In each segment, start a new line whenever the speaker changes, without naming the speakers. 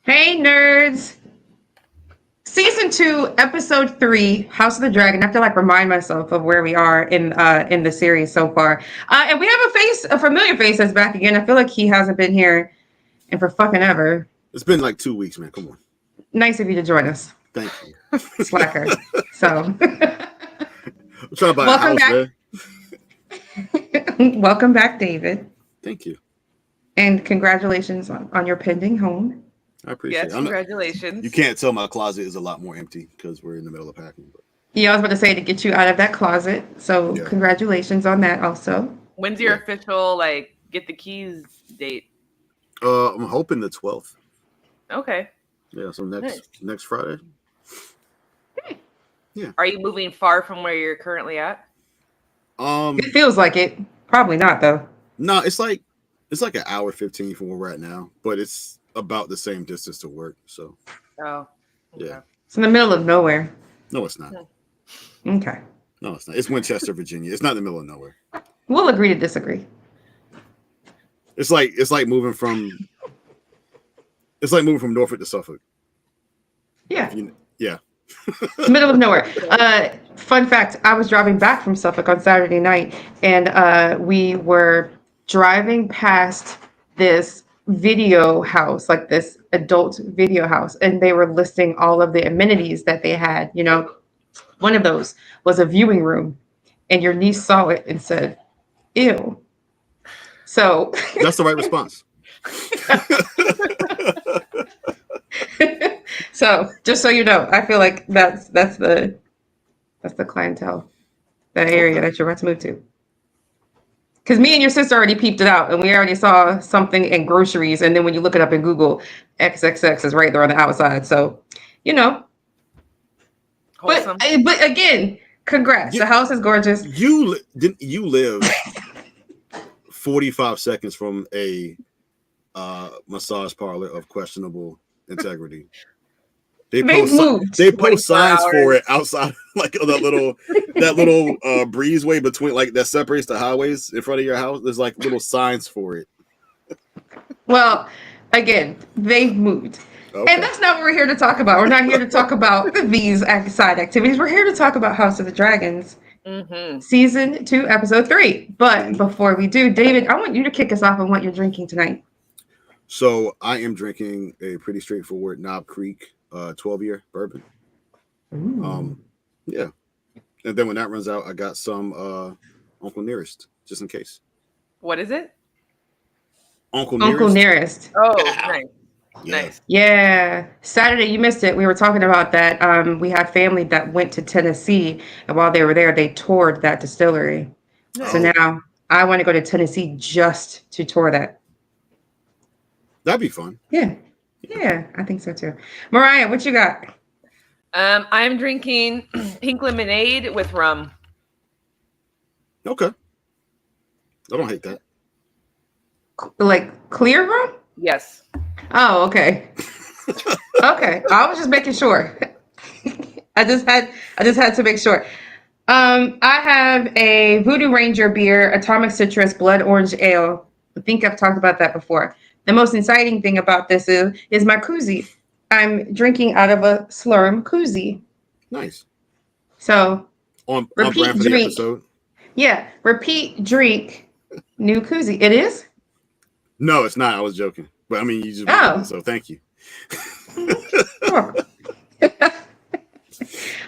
Hey, nerds! Season 2, Episode 3, House of the Dragon. I have to remind myself of where we are in the series so far. And we have a familiar face that's back again. I feel like he hasn't been here in for fucking ever.
It's been like 2 weeks, man. Come on.
Nice of you to join us.
Thank you.
Slacker. So.
I'm trying to buy
Welcome
a house,
back.
man.
Welcome back, David.
Thank you.
And congratulations on your pending home.
I appreciate it.
Yes, congratulations.
You can't tell my closet is a lot more empty because we're in the middle of packing. But.
Yeah, I was about to say to get you out of that closet. So
Yeah.
Congratulations on that also.
When's your official get the keys date?
I'm hoping the 12th.
Okay.
Yeah, so next Friday. Yeah.
Are you moving far from where you're currently at?
It feels like it. Probably not though.
No, it's like an hour 15 from where we're at now, but it's about the same distance to work. So
Oh. Okay.
yeah.
It's in the middle of nowhere.
No, it's not.
Okay.
No, it's not. It's Winchester, Virginia. It's not in the middle of nowhere.
We'll agree to disagree.
It's like moving from Norfolk to Suffolk.
Yeah.
Yeah.
Middle of nowhere. Fun fact, I was driving back from Suffolk on Saturday night and we were driving past this video house, like this adult video house, and they were listing all of the amenities that they had. You know, one of those was a viewing room, and your niece saw it and said, "Ew." So
That's the right response.
So just so you know, I feel like that's the clientele, that area that you're about to move to. Because me and your sister already peeped it out, and we already saw something in groceries, and then when you look it up in Google, XXX is right there on the outside. So, you know.
Wholesome.
But again, congrats. The house is gorgeous.
You live 45 seconds from a massage parlor of questionable integrity. They post signs for it outside, like that little breezeway between, like, that separates the highways in front of your house. There's like little signs for it.
Well, again, they've moved.
Okay.
And that's not what we're here to talk about. We're not here to talk about these side activities. We're here to talk about House of the Dragons, Season 2, Episode 3. But before we do, David, I want you to kick us off on what you're drinking tonight.
So I am drinking a pretty straightforward Knob Creek 12-year bourbon. Yeah. And then when that runs out, I got some Uncle Nearest, just in case.
What is it?
Uncle
Nearest.
Oh,
Yeah.
nice.
Yeah.
Nice.
Yeah. Saturday, you missed it. We were talking about that. We had family that went to Tennessee, and while they were there, they toured that distillery.
Nice.
So now I want to go to Tennessee just to tour that.
That'd be fun.
Yeah. Yeah, I think so too. Mariah, what you got?
I'm drinking pink lemonade with rum.
Okay. I don't hate that.
Like clear rum?
Yes.
Oh, okay. Okay. I was just making sure. I just had to make sure. I have a Voodoo Ranger beer, Atomic Citrus Blood Orange Ale. I think I've talked about that before. The most exciting thing about this is my koozie. I'm drinking out of a Slurm koozie.
Nice.
So
On
repeat
brand for the
drink.
episode.
Yeah, repeat drink, new koozie. It is?
No, it's not. I was joking. But I mean, you just
Oh.
so thank you.
Sure.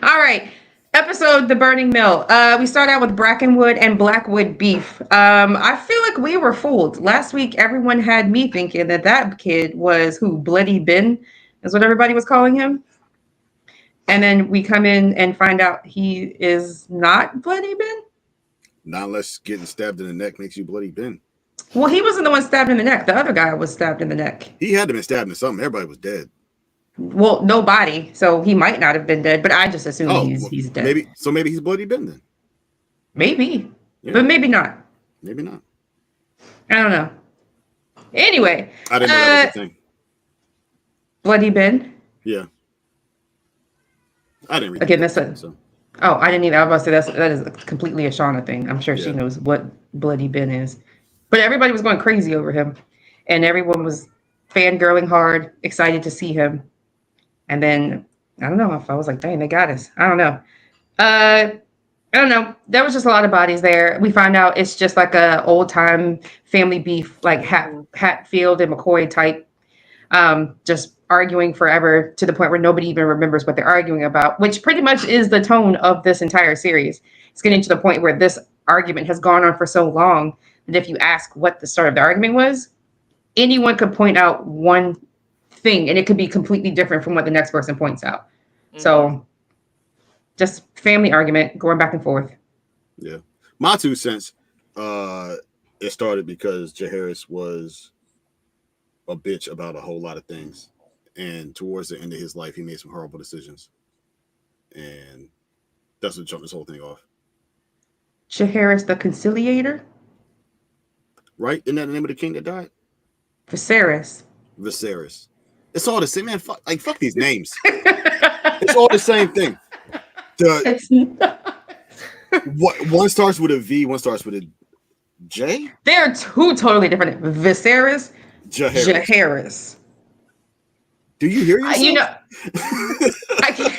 All right. Episode The Burning Mill. We start out with Brackenwood and Blackwood beef. I feel like we were fooled. Last week, everyone had me thinking that kid was who? Bloody Ben is what everybody was calling him. And then we come in and find out he is not Bloody Ben.
Not unless getting stabbed in the neck makes you Bloody Ben.
Well, he wasn't the one stabbed in the neck. The other guy was stabbed in the neck.
He had to be stabbed in something. Everybody was dead.
Well, no body, so he might not have been dead, but I just assume he's dead.
Maybe he's Bloody Ben then.
Maybe,
Yeah.
but maybe not.
Maybe not.
I don't know. Anyway,
I didn't know that was a thing.
Bloody Ben.
Yeah. I didn't read
Again,
that,
that's a-
so.
Oh, I didn't either. I was about to say that is completely a Shauna thing. I'm sure she
Yeah.
knows what Bloody Ben is. But everybody was going crazy over him, and everyone was fangirling hard, excited to see him. And then I don't know if I was like, dang, they got us. I don't know. I don't know. There was just a lot of bodies there. We find out it's just like a old time family beef, like Hatfield and McCoy type, just arguing forever to the point where nobody even remembers what they're arguing about, which pretty much is the tone of this entire series. It's getting to the point where this argument has gone on for so long that if you ask what the start of the argument was, anyone could point out one thing and it could be completely different from what the next person points out. So just family argument going back and forth.
Yeah. My 2 cents, it started because Jaehaerys was a bitch about a whole lot of things. And towards the end of his life, he made some horrible decisions. And that's what jumped this whole thing off.
Jaehaerys the Conciliator?
Right? Isn't that the name of the king that died?
Viserys.
It's all the same, man. Fuck these names. It's all the same thing.
It's not.
One starts with a V, one starts with a J?
They're two totally different. Viserys, Jaehaerys.
Do you hear yourself?
I can't.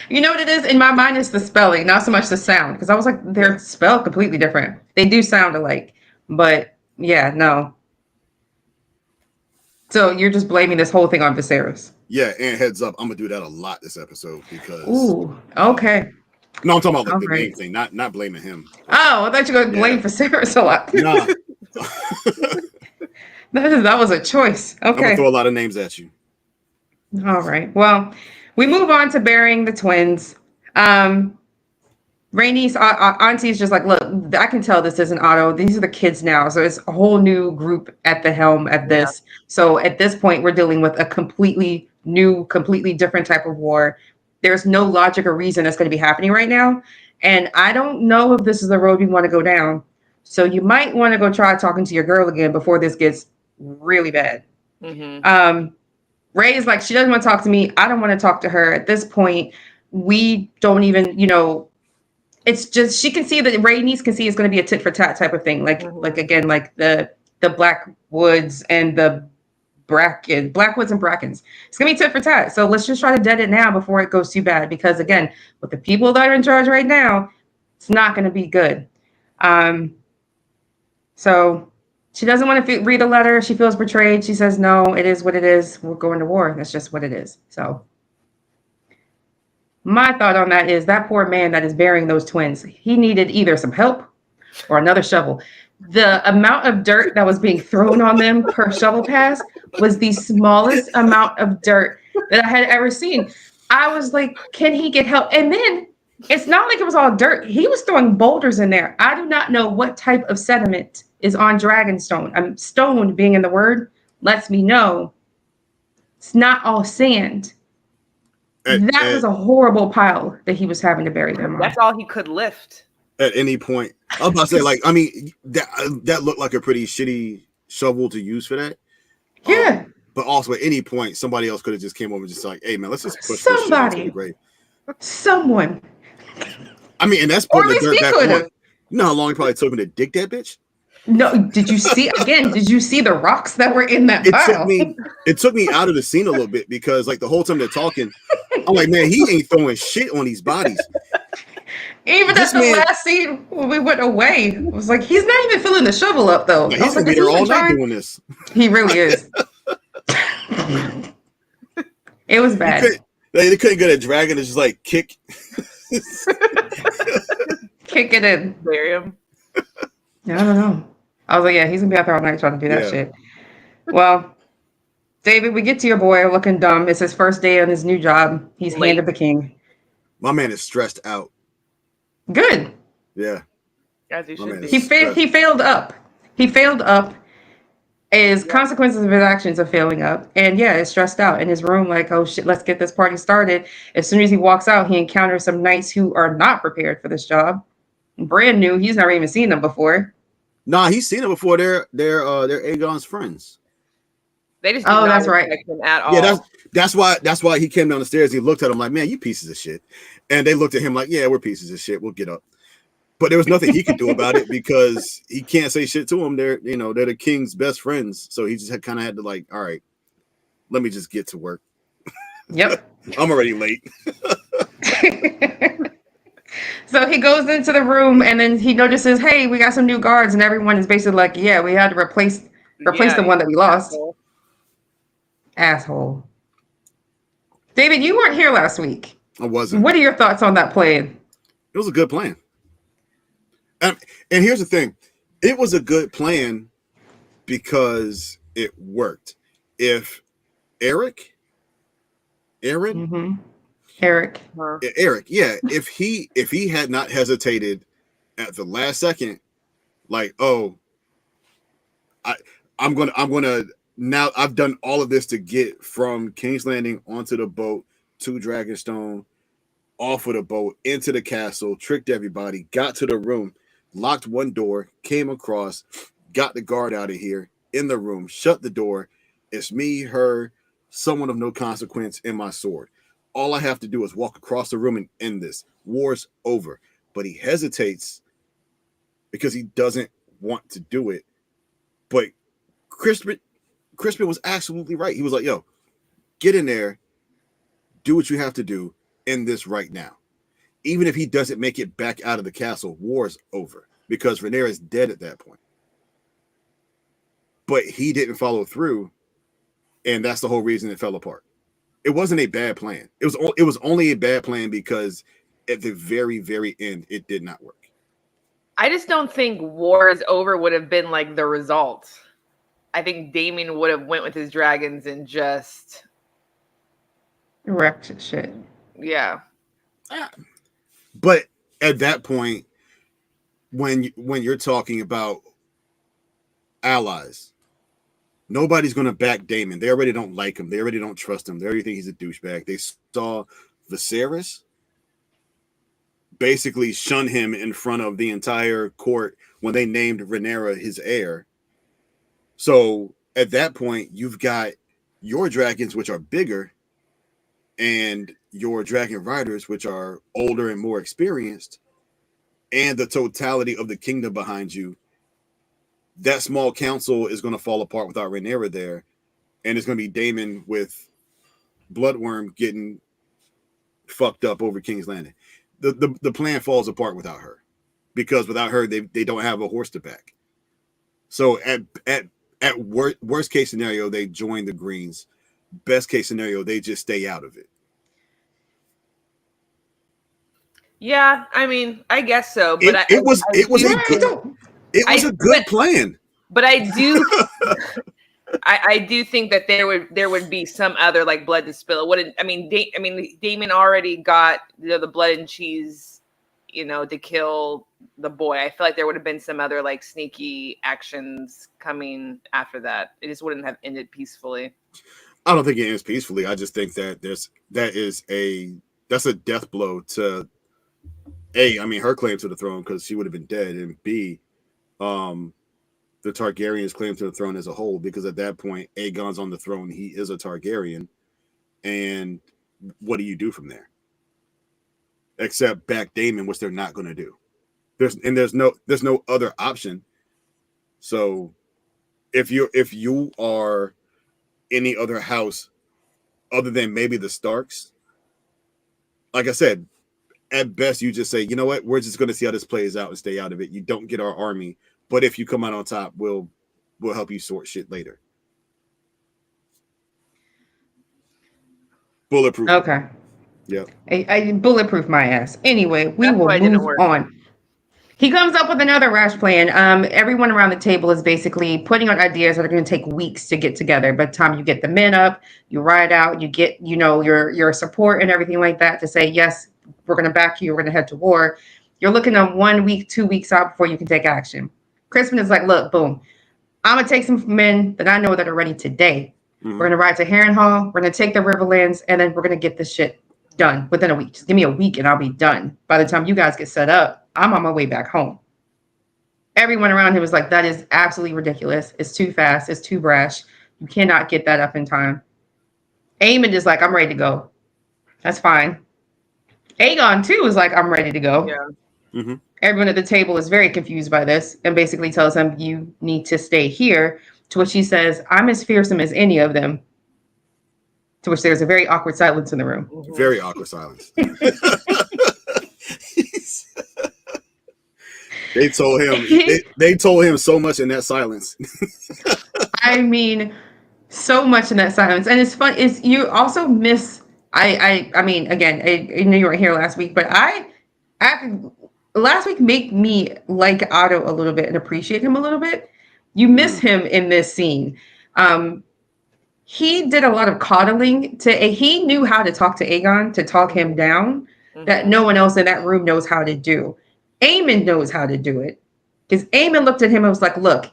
You know what it is? In my mind, it's the spelling, not so much the sound. Because I was like, they're spelled completely different. They do sound alike. But yeah, no. So you're just blaming this whole thing on Viserys.
Yeah, and heads up, I'm gonna do that a lot this episode because.
Ooh, okay.
No, I'm talking about like the name thing, not blaming him.
Oh, I thought you were going to blame Viserys a lot.
Nah.
That was a choice. Okay.
I'm gonna throw a lot of names at you.
All right. Well, we move on to burying the twins. Rhaenys, Auntie is just like, look, I can tell this isn't Otto. These are the kids now. So it's a whole new group at the helm at this. Yeah. So at this point, we're dealing with a completely new, completely different type of war. There's no logic or reason that's going to be happening right now. And I don't know if this is the road we want to go down. So you might want to go try talking to your girl again before this gets really bad. Mm-hmm. Ray's like, she doesn't want to talk to me. I don't want to talk to her. At this point, we don't even, it's just, she can see that Rhaenys can see it's going to be a tit for tat type of thing. Like again, like the Blackwoods and the Blackwoods and Brackens. It's going to be tit for tat. So let's just try to dead it now before it goes too bad. Because again, with the people that are in charge right now, it's not going to be good. So she doesn't want to read a letter. She feels betrayed. She says, no, it is what it is. We're going to war. That's just what it is. So my thought on that is that poor man that is burying those twins, he needed either some help or another shovel. The amount of dirt that was being thrown on them per shovel pass was the smallest amount of dirt that I had ever seen. I was like, can he get help? And then it's not like it was all dirt. He was throwing boulders in there. I do not know what type of sediment is on Dragonstone. Stone being in the word lets me know it's not all sand. That was a horrible pile that he was having to bury them on.
That's all he could lift.
At any point. I was about to say, that looked like a pretty shitty shovel to use for that.
Yeah.
But also at any point, somebody else could have just came over and just like, hey man, let's just push
somebody.
This shit into the grave.
Someone.
I mean, and that's putting the dirt back on. You know how long it probably took me to dig that bitch?
No, did you see the rocks that were in that pile?
It took me out of the scene a little bit because like the whole time they're talking, I'm like, man, he ain't throwing shit on these bodies.
Even at the last scene when we went away, it was like, he's not even filling the shovel up though.
He's gonna be there all night doing this.
He really is. It was bad.
They couldn't get a dragon to just like kick
it in.
Bury him.
I don't know. I was like, yeah, he's gonna be out there all night trying to do that shit. Well, David, we get to your boy looking dumb. It's his first day on his new job. He's hand of the king.
My man is stressed out.
Good.
Yeah.
As he should be.
He failed up. He failed up as consequences of his actions of failing up. And yeah, is stressed out in his room, like, oh shit, let's get this party started. As soon as he walks out, he encounters some knights who are not prepared for this job. Brand new. He's never even seen them before.
Nah, he's seen them before. They're Aegon's friends.
They just
that's right.
Him at all.
Yeah, that's why he came down the stairs. He looked at him like, man, you pieces of shit. And they looked at him like, yeah, we're pieces of shit. We'll get up. But there was nothing he could do about it because he can't say shit to him. They're they're the king's best friends, so he just kind of had to like, all right, let me just get to work.
Yep.
I'm already late.
So he goes into the room and then he notices, hey, we got some new guards, and everyone is basically like, yeah, we had to replace the one that we lost. Asshole. David, you weren't here last week.
I wasn't.
What are your thoughts on that plan?
It was a good plan. And here's the thing. It was a good plan because it worked. If Aaron,
Eric,
yeah, if he had not hesitated at the last second, like, oh, I'm gonna now I've done all of this to get from King's Landing onto the boat to Dragonstone, off of the boat into the castle, tricked everybody, got to the room, locked one door, came across, got the guard out of here, in the room, shut the door. It's me, her, someone of no consequence, and my sword. All I have to do is walk across the room and end this. War's over. But he hesitates because he doesn't want to do it. But Crispin was absolutely right. He was like, yo, get in there, do what you have to do, end this right now. Even if he doesn't make it back out of the castle, war's over because Rhaenyra is dead at that point. But he didn't follow through, and that's the whole reason it fell apart. It wasn't a bad plan. It was only a bad plan because at the very, very end, it did not work.
I just don't think war is over would have been like the result. I think Daemon would have went with his dragons and just
wrecked shit.
Yeah.
But at that point, when you're talking about allies, nobody's going to back Daemon. They already don't like him. They already don't trust him. They already think he's a douchebag. They saw Viserys basically shun him in front of the entire court when they named Rhaenyra his heir. So at that point, you've got your dragons, which are bigger, and your dragon riders, which are older and more experienced, and the totality of the kingdom behind you. That small council is going to fall apart without Rhaenyra there, and it's going to be Daemon with Bloodworm getting fucked up over King's Landing. The plan falls apart without her, because without her, they don't have a horse to back. So at worst case scenario, they join the Greens. Best case scenario, they just stay out of it.
Yeah, I mean, I guess so. But
it was a good plan.
But I do, I do think that there would be some other like blood to spill. Daemon already got the blood and cheese, to kill the boy. I feel like there would have been some other like sneaky actions coming after that. It just wouldn't have ended peacefully.
I don't think it ends peacefully. I just think that that's a death blow to A, her claim to the throne because she would have been dead, and B, the Targaryens' claim to the throne as a whole, because at that point, Aegon's on the throne. He is a Targaryen. And what do you do from there? Except back Daemon, which they're not going to do. There's no other option. So if you are any other house other than maybe the Starks, like I said, at best you just say, you know what, we're just going to see how this plays out and stay out of it. You don't get our army, but if you come out on top, we'll help you sort shit later. Bulletproof.
Okay.
Yeah.
I bulletproof my ass. Anyway, we will move on. He comes up with another rash plan. Everyone around the table is basically putting on ideas that are going to take weeks to get together. By the time you get the men up, you ride out, you get, your support and everything like that to say, yes, we're going to back you. We're going to head to war. You're looking at 1 week, 2 weeks out before you can take action. Crispin is like, look, boom. I'm going to take some men that I know that are ready today. Mm-hmm. We're going to ride to Harrenhal. We're going to take the Riverlands, and then we're going to get this shit done within a week. Just give me a week and I'll be done. By the time you guys get set up, I'm on my way back home. Everyone around him was like, that is absolutely ridiculous. It's too fast. It's too brash. You cannot get that up in time. Aemon is like, I'm ready to go. That's fine. Aegon, too, is like, I'm ready to go.
Yeah.
Mm-hmm.
Everyone at the table is very confused by this and basically tells him, you need to stay here. To which he says, I'm as fearsome as any of them. To which there's a very awkward silence in the room.
Very awkward silence. They told him they told him so much in that silence.
I mean, so much in that silence. And it's fun is you also miss I mean, again, I knew you weren't here last week, but last week made me like Otto a little bit and appreciate him a little bit. You miss him in this scene. He did a lot of coddling he knew how to talk to Aegon, to talk him down, that no one else in that room knows how to do. Aemon knows how to do it. Because Aemon looked at him and was like, look,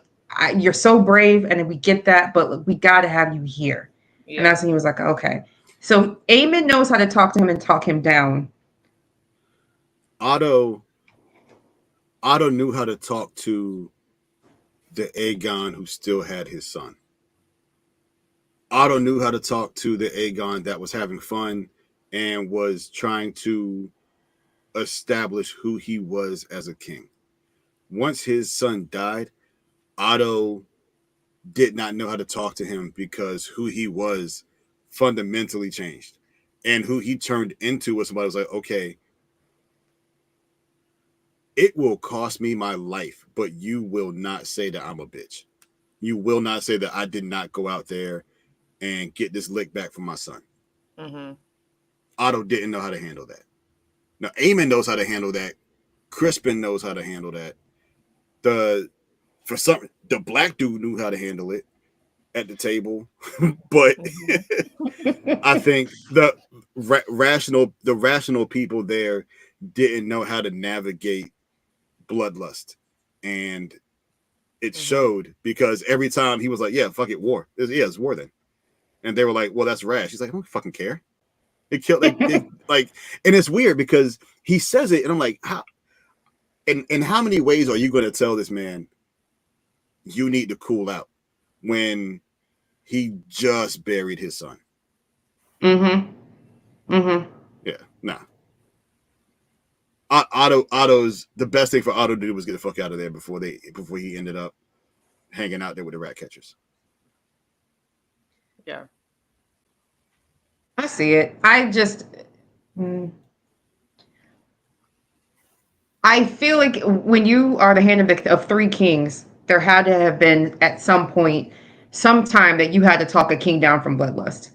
you're so brave and we get that, but we got to have you here. Yeah. And that's when he was like, okay. So Aemon knows how to talk to him and talk him down.
Otto knew how to talk to the Aegon who still had his son. Otto knew how to talk to the Aegon that was having fun and was trying to establish who he was as a king. Once his son died, Otto did not know how to talk to him because who he was fundamentally changed. And who he turned into was somebody who was like, okay, it will cost me my life, but you will not say that I'm a bitch. You will not say that I did not go out there and get this lick back from my son. Mm-hmm. Otto didn't know how to handle that. Now, Aemon knows how to handle that. Crispin knows how to handle that. The black dude knew how to handle it at the table, but I think the rational people there didn't know how to navigate bloodlust, and it showed because every time he was like, "Yeah, fuck it, war. It's war then," and they were like, "Well, that's rash." He's like, "I don't fucking care." It killed and it's weird because he says it, and I'm like, how? In how many ways are you going to tell this man you need to cool out when he just buried his son? Yeah, nah. Otto's the best thing for Otto to do was get the fuck out of there before he ended up hanging out there with the rat catchers.
Yeah.
I see it. I feel like when you are the hand of three kings, there had to have been at some point, some time that you had to talk a king down from bloodlust.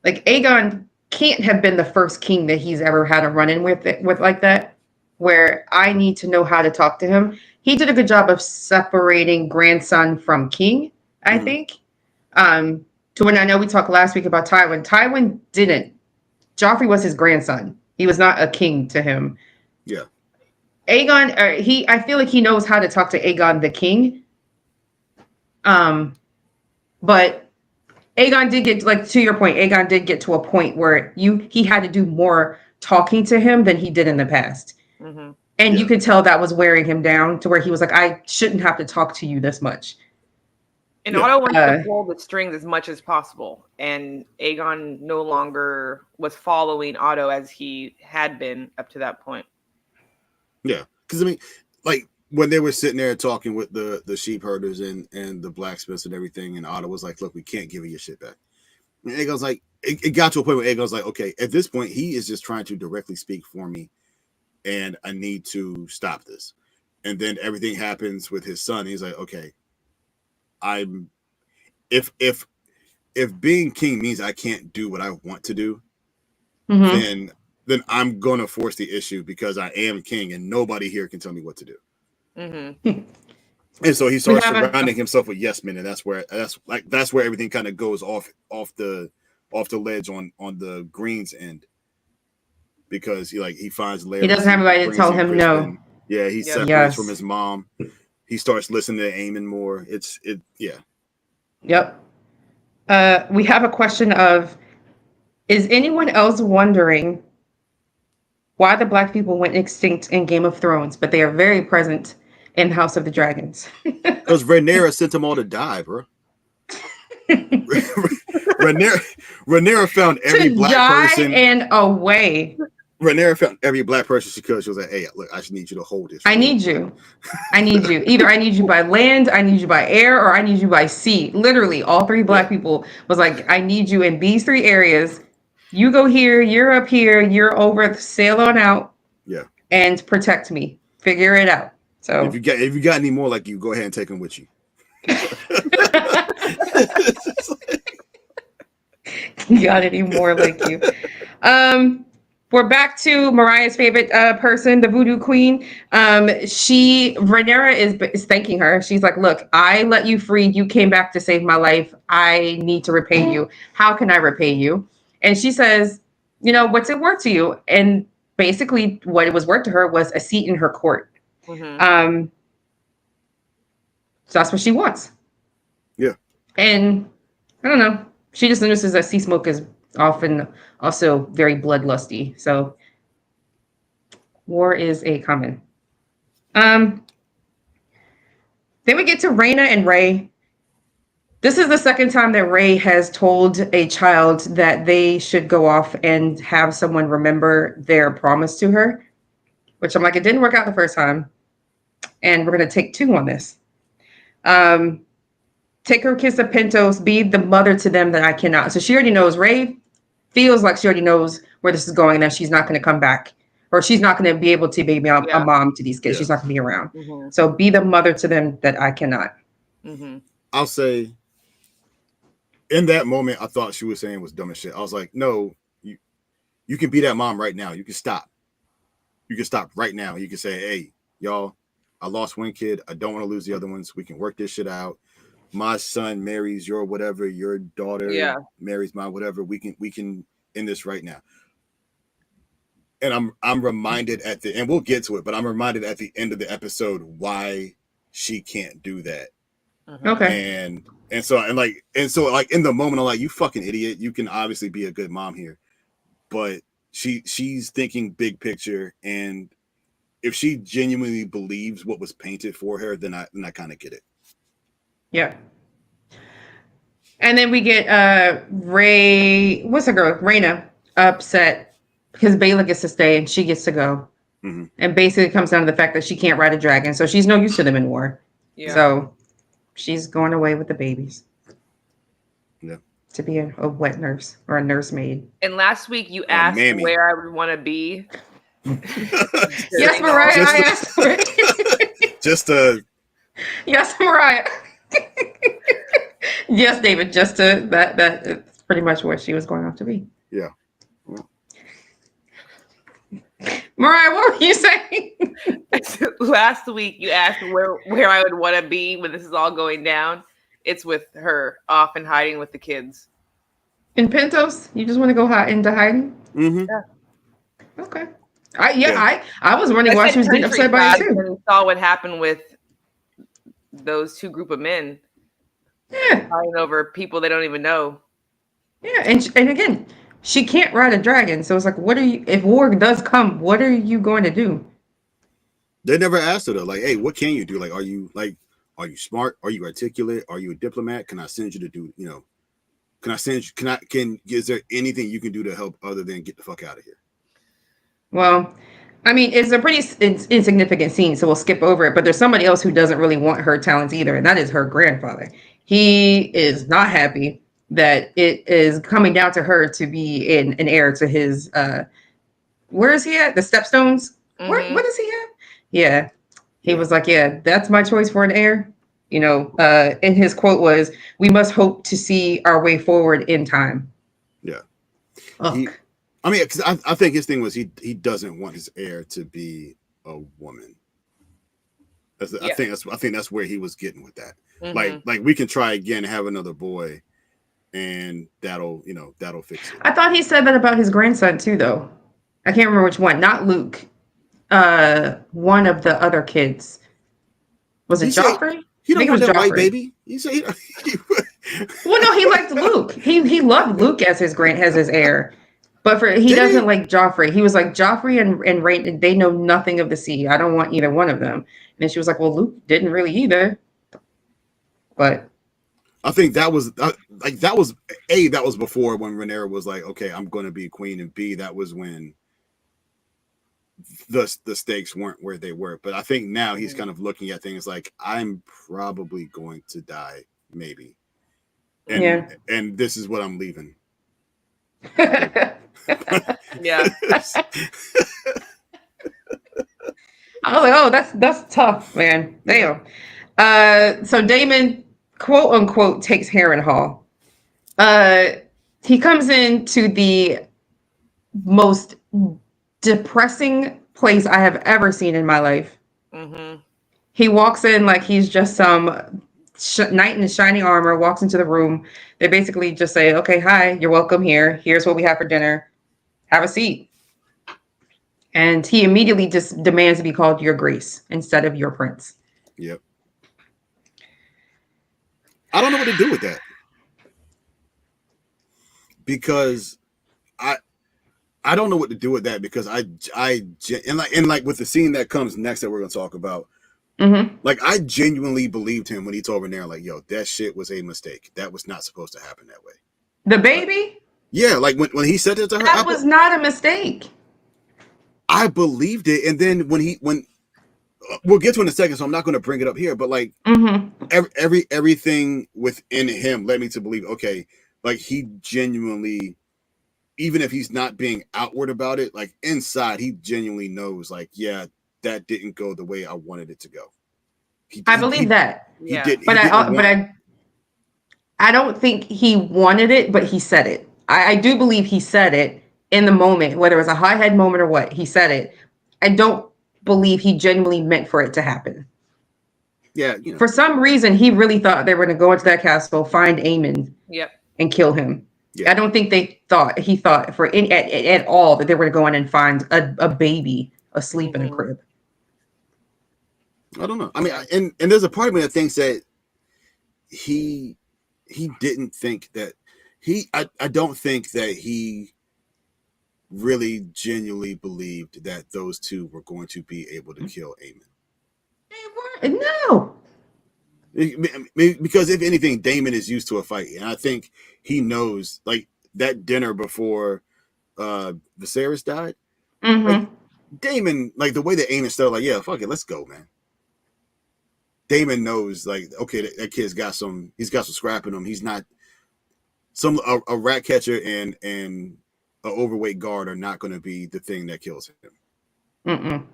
Like Aegon can't have been the first king that he's ever had a run-in with like that, where I need to know how to talk to him. He did a good job of separating grandson from king, I think. To when I know we talked last week about Tywin. Tywin didn't. Joffrey was his grandson. He was not a king to him.
Yeah.
Aegon, I feel like he knows how to talk to Aegon the king. But Aegon did get, like, to your point, Aegon did get to a point where he had to do more talking to him than he did in the past. Mm-hmm. And you could tell that was wearing him down to where he was like, I shouldn't have to talk to you this much.
And Otto wanted to pull the strings as much as possible. And Aegon no longer was following Otto as he had been up to that point.
Yeah. Because, I mean, like, when they were sitting there talking with the sheep herders and the blacksmiths and everything, and Otto was like, look, we can't give you your shit back. And Aegon's like, it got to a point where Aegon's like, okay, at this point, he is just trying to directly speak for me, and I need to stop this. And then everything happens with his son. He's like, okay, if being king means I can't do what I want to do, then I'm gonna force the issue because I am king and nobody here can tell me what to do. And so he starts surrounding himself with yes men, and that's where everything kind of goes off the ledge on the Green's end, because he finds Larry.
He doesn't have anybody to tell him no.
Yeah, he separates from his mom. He starts listening to Aemon more.
Yep. We have a question of, is anyone else wondering why the black people went extinct in Game of Thrones, but they are very present in House of the Dragons?
Because Rhaenyra sent them all to die, bro. Rhaenyra found every black person
and away.
Rhaenyra found every black person she could. She was like, "Hey, look, I just need you to hold this.
I need you. I need you. Either I need you by land, I need you by air, or I need you by sea. Literally, all three black people was like, I need you in these three areas. You go here, you're up here, you're over, sail on out.
Yeah.
And protect me. Figure it out. So
if you got any more like you, go ahead and take them with you.
You got any more like you. We're back to Mariah's favorite person, the Voodoo Queen. Rhaenyra is thanking her. She's like, look, I let you free. You came back to save my life. I need to repay you. How can I repay you? And she says, you know, what's it worth to you? And basically what it was worth to her was a seat in her court. Mm-hmm. So that's what she wants.
Yeah.
And I don't know. She just notices that sea smoke is often also very bloodlusty. So war is a common. Then we get to Rhaena and Ray. This is the second time that Ray has told a child that they should go off and have someone remember their promise to her, which I'm like, it didn't work out the first time. And we're going to take 2 on this. Take her kiss of Pentos, be the mother to them that I cannot. So she already knows. Ray feels like she already knows where this is going and that she's not going to come back, or she's not going to be able to be a mom to these kids. Yeah. She's not going to be around. Mm-hmm. So be the mother to them that I cannot.
Mm-hmm. I'll say in that moment, I thought she was saying was dumb as shit. I was like, no, you can be that mom right now. You can stop. You can stop right now. You can say, hey, y'all, I lost one kid. I don't want to lose the other ones. We can work this shit out. My son marries your whatever, your daughter marries my whatever. We can end this right now. And I'm reminded and we'll get to it, but I'm reminded at the end of the episode why she can't do that.
Okay.
And so in the moment, I'm like, you fucking idiot. You can obviously be a good mom here. But she's thinking big picture, and if she genuinely believes what was painted for her, then I kind of get it.
Yeah. And then we get Rhaena upset because Baela gets to stay and she gets to go. Mm-hmm. And basically it comes down to the fact that she can't ride a dragon, so she's no use to them in war. Yeah. So she's going away with the babies. Yeah. To be a wet nurse or a nursemaid.
And last week you asked where I would want to be.
Yes, Mariah, I asked for it. Yes, Mariah. Yes, David, that it's pretty much what she was going off to be.
Yeah.
Mariah, what were you saying?
Last week you asked where I would want to be when this is all going down. It's with her off and hiding with the kids.
In Pentos? You just want to go into hiding?
Mm-hmm.
Yeah. Okay. I was wondering why she was getting upset by it too.
When you saw what happened with those 2 group of men.
Yeah.
Fighting over people they don't even know.
Yeah, and again, she can't ride a dragon, so it's like, what are you? If war does come, what are you going to do?
They never asked her though, like, hey, what can you do? Like, are you smart? Are you articulate? Are you a diplomat? Can I send you to do? Is there anything you can do to help other than get the fuck out of here?
Well, I mean, it's a pretty insignificant scene, so we'll skip over it. But there's somebody else who doesn't really want her talents either, and that is her grandfather. He is not happy that it is coming down to her to be an heir to his. Where is he at? The Stepstones. Mm-hmm. What is he at? Yeah, he was like, yeah, that's my choice for an heir. You know, and his quote was, "We must hope to see our way forward in time."
Yeah. Because I think his thing was he doesn't want his heir to be a woman. I think that's where he was getting with that. Mm-hmm. Like we can try again, have another boy, and that'll fix it.
I thought he said that about his grandson too, though. I can't remember which one. Not Luke. One of the other kids. Was it Joffrey?
He don't want that white baby. You say.
Well, no, he liked Luke. He loved Luke as his heir. But he doesn't like Joffrey. He was like, Joffrey and Ray, they know nothing of the sea. I don't want either one of them. And she was like, well, Luke didn't really either. But
I think that was before when Rhaenyra was like, okay, I'm going to be queen, and B, that was when the stakes weren't where they were. But I think now he's kind of looking at things like, I'm probably going to die, maybe. And this is what I'm leaving.
Yeah.
I was like, oh, that's tough, man. Damn. So Daemon, quote unquote, takes Harrenhal. He comes into the most depressing place I have ever seen in my life.
Mm-hmm.
He walks in like he's just some knight in shining armor, walks into the room. They basically just say, okay, hi, you're welcome here. Here's what we have for dinner. Have a seat. And he immediately just demands to be called your grace instead of your prince.
Yep. I don't know what to do with that. Because I don't know what to do with that, because I like with the scene that comes next that we're going to talk about, like I genuinely believed him when he told Rhaenyra, like, yo, that shit was a mistake. That was not supposed to happen that way.
The baby?
Yeah, like when he said it to her.
That was not a mistake.
I believed it. And then when we'll get to it in a second, so I'm not going to bring it up here, but like everything within him led me to believe, okay, like he genuinely, even if he's not being outward about it, like inside, he genuinely knows, like, yeah, that didn't go the way I wanted it to go.
I believe that.
He did,
but I don't think he wanted it, but he said it. I do believe he said it in the moment, whether it was a high head moment or what, he said it. I don't believe he genuinely meant for it to happen.
Yeah.
For some reason, he really thought they were going to go into that castle, find Aemon, and kill him. Yeah. I don't think he thought at all that they were going to go in and find a baby asleep in a crib.
I don't know. I mean, and there's a part of me that thinks that he didn't think that I don't think that he really genuinely believed that those two were going to be able to kill Aemon.
They weren't. No.
Because if anything, Daemon is used to a fight, and I think he knows, like that dinner before Viserys died. Like, Daemon, like the way that Aemon started, like, yeah, fuck it, let's go, man. Daemon knows, like, okay, that kid's got some scrap in him. He's not a rat catcher and an overweight guard are not going to be the thing that kills him.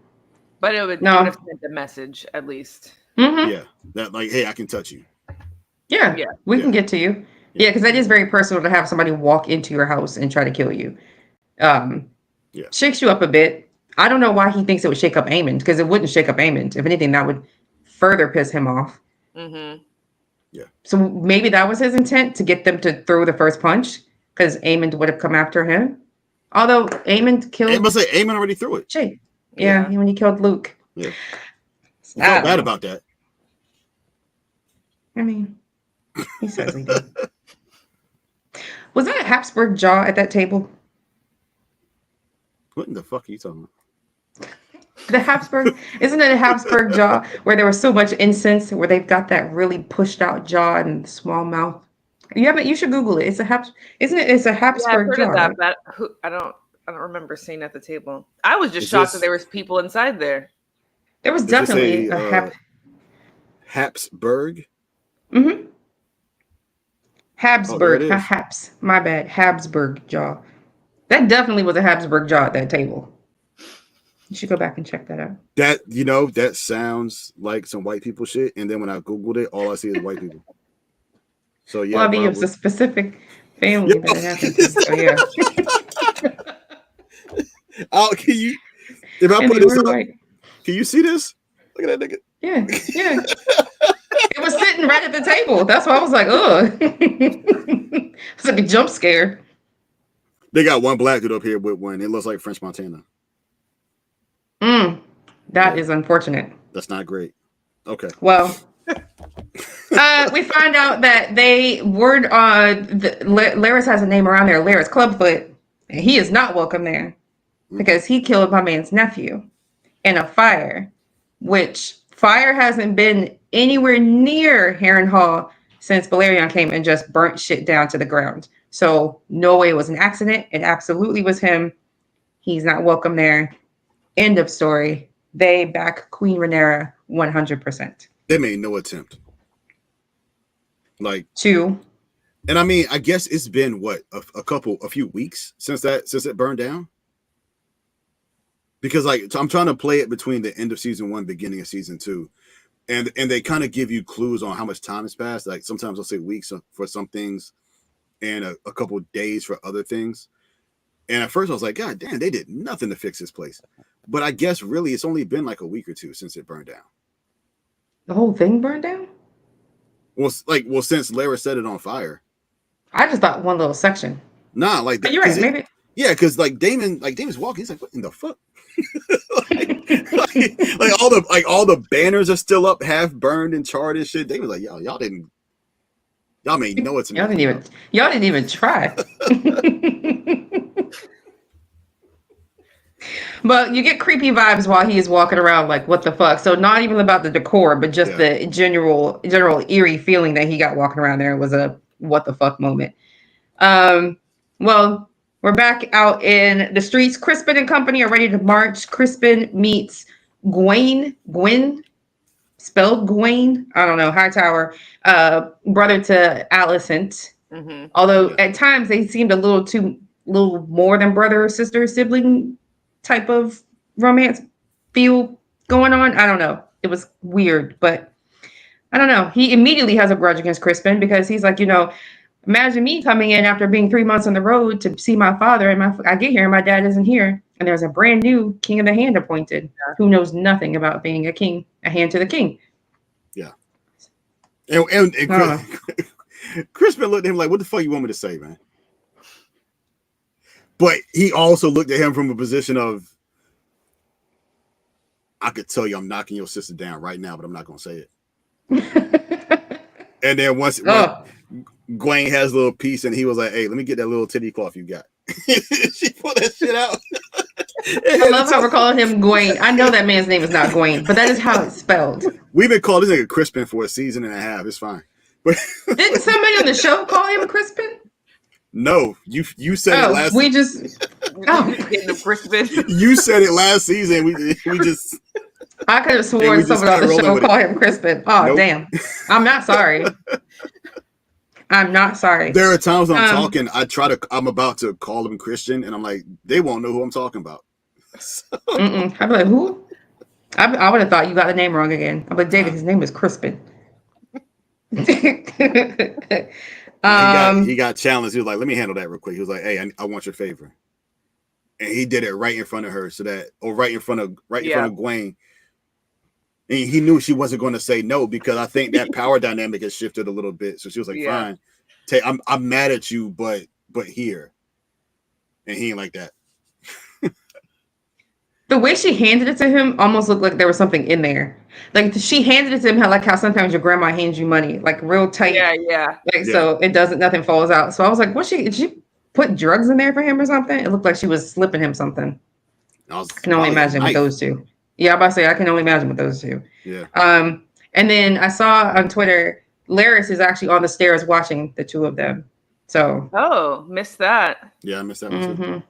But it would have sent a message at least.
Yeah, that like, hey, I can touch you.
Yeah, we can get to you. Yeah, because that is very personal to have somebody walk into your house and try to kill you. Shakes you up a bit. I don't know why he thinks it would shake up Aemon, because it wouldn't shake up Aemon. If anything, that would further piss him off. Yeah. So maybe that was his intent, to get them to throw the first punch, because Aemon would have come after him. Although Aemon killed.
I must say, Aemon already threw it.
Yeah, when he killed Luke.
Yeah. I felt bad about that.
I mean, he says he did. Was that a Habsburg jaw at that table?
What in the fuck are you talking about?
The Habsburg, isn't it a Habsburg jaw where there was so much incense, where they've got that really pushed out jaw and small mouth? You should Google it. It's a It's a Habsburg jaw.
Of that, right? I don't remember seeing at the table. I was just shocked that there was people inside there.
There was definitely a
Habsburg.
Habsburg, not Haps. My bad. Habsburg jaw. That definitely was a Habsburg jaw at that table. You should go back and check that out.
That sounds like some white people shit. And then when I Googled it, all I see is white people. So yeah.
Well, I mean, it was a specific family that it happened to. So yeah.
Oh, can you? If I put this up, can you see this? Look at that nigga.
Yeah. It was sitting right at the table. That's why I was like, ugh. It's like a jump scare.
They got one black dude up here with one. It looks like French Montana.
That is unfortunate.
That's not great. Okay.
Well, we find out that Larys has a name around there, Larys Clubfoot, and he is not welcome there because he killed my man's nephew in a fire, which fire hasn't been anywhere near Harrenhal since Balerion came and just burnt shit down to the ground. So no way it was an accident. It absolutely was him. He's not welcome there. End of story. They back Queen Rhaenyra 100%.
They made no attempt. Like,
2.
and I mean, I guess it's been what a few weeks since it burned down. Because like I'm trying to play it between the end of season 1, beginning of season 2, and they kind of give you clues on how much time has passed. Like sometimes I'll say weeks for some things, and a couple of days for other things. And at first I was like, God damn, they did nothing to fix this place. But I guess really it's only been like a week or two since it burned down.
The whole thing burned down?
Well, since Lara set it on fire.
I just thought one little section.
Nah, like
but you're right, maybe.
Yeah, because Damon's walking. He's like, what in the fuck? like all the banners are still up, half burned and charred and shit. They was like, y'all made no attempt.
Y'all didn't even try. But you get creepy vibes while he is walking around, like, what the fuck? So not even about the decor, but just the general eerie feeling that he got walking around there. It was a what the fuck moment. Well, we're back out in the streets. Crispin and company are ready to march. Crispin meets Gwen, spelled Gwen, I don't know, Hightower, brother to Alicent. Mm-hmm. Although at times they seemed a little more than brother or sister, sibling type of romance feel going on. I don't know. It was weird, but I don't know. He immediately has a grudge against Crispin because he's like, imagine me coming in after being 3 months on the road to see my father, and I get here and my dad isn't here, and there's a brand new king of the hand appointed who knows nothing about being a king, a hand to the king.
Yeah. And Crispin looked at him like, what the fuck you want me to say, man? But he also looked at him from a position of, I could tell you I'm knocking your sister down right now, but I'm not going to say it. And then once Gwen has a little piece, and he was like, hey, let me get that little titty cloth you got. She pulled that shit out.
I love how we're calling him Gwen. I know that man's name is not Gwen, but that is how it's spelled.
We've been calling this nigga Crispin for a season and a half. It's fine. But
didn't somebody on the show call him Crispin?
No, you said it last.
Crispin.
You said it last season. We just.
I could have sworn someone on the show called him Crispin. Oh, nope. Damn! I'm not sorry. I'm not sorry.
There are times when I'm talking, I'm about to call him Christian, and I'm like, they won't know who I'm talking about. So.
I'd be like, who? I would have thought you got the name wrong again. I'm like, David, his name is Crispin.
He got challenged. He was like, let me handle that real quick. He was like, hey, I want your favor. And he did it right in front of her, right in front of Gwen. And he knew she wasn't going to say no, because I think that power dynamic has shifted a little bit. So she was like, fine. I'm mad at you, but here. And he ain't like that.
The way she handed it to him almost looked like there was something in there. Like she handed it to him like how sometimes your grandma hands you money, like real tight.
Yeah.
So it nothing falls out. So I was like, did she put drugs in there for him or something? It looked like she was slipping him something. I can only imagine with those two. Yeah, I'm about to say I can only imagine with those two.
Yeah.
And then I saw on Twitter, Larys is actually on the stairs watching the two of them. So
missed that.
Yeah, I missed that one too.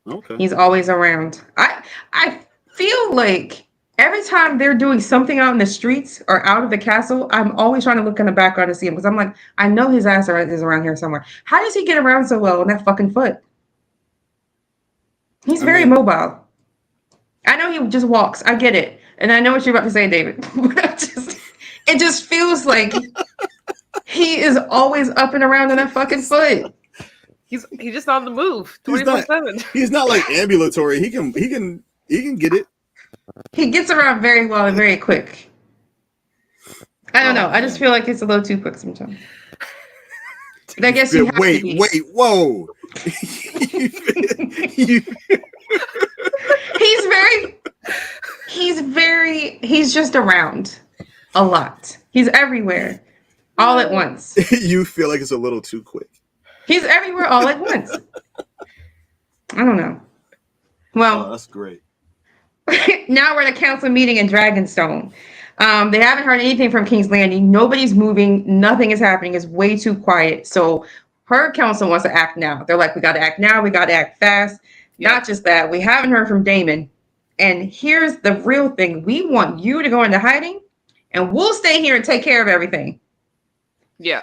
Okay.
He's always around. I feel like every time they're doing something out in the streets or out of the castle, I'm always trying to look in the background to see him, because I'm like, I know his ass is around here somewhere. How does he get around so well on that fucking foot? He's very mobile. I know he just walks. I get it. And I know what you're about to say, David. But it just feels like he is always up and around on that fucking foot.
He's just on the move 24/7.
He's not like ambulatory. He can get it.
He gets around very well and very quick. I don't know. I just feel like it's a little too quick sometimes. But I guess you have to be.
Wait, whoa.
He's just around a lot. He's everywhere all at once.
You feel like it's a little too quick.
He's everywhere all at once. I don't know. Well,
that's great.
Now we're at a council meeting in Dragonstone. They haven't heard anything from King's Landing. Nobody's moving. Nothing is happening. It's way too quiet. So her council wants to act now. They're like, we got to act now. We got to act fast. Yep. Not just that. We haven't heard from Daemon. And here's the real thing. We want you to go into hiding and we'll stay here and take care of everything.
Yeah.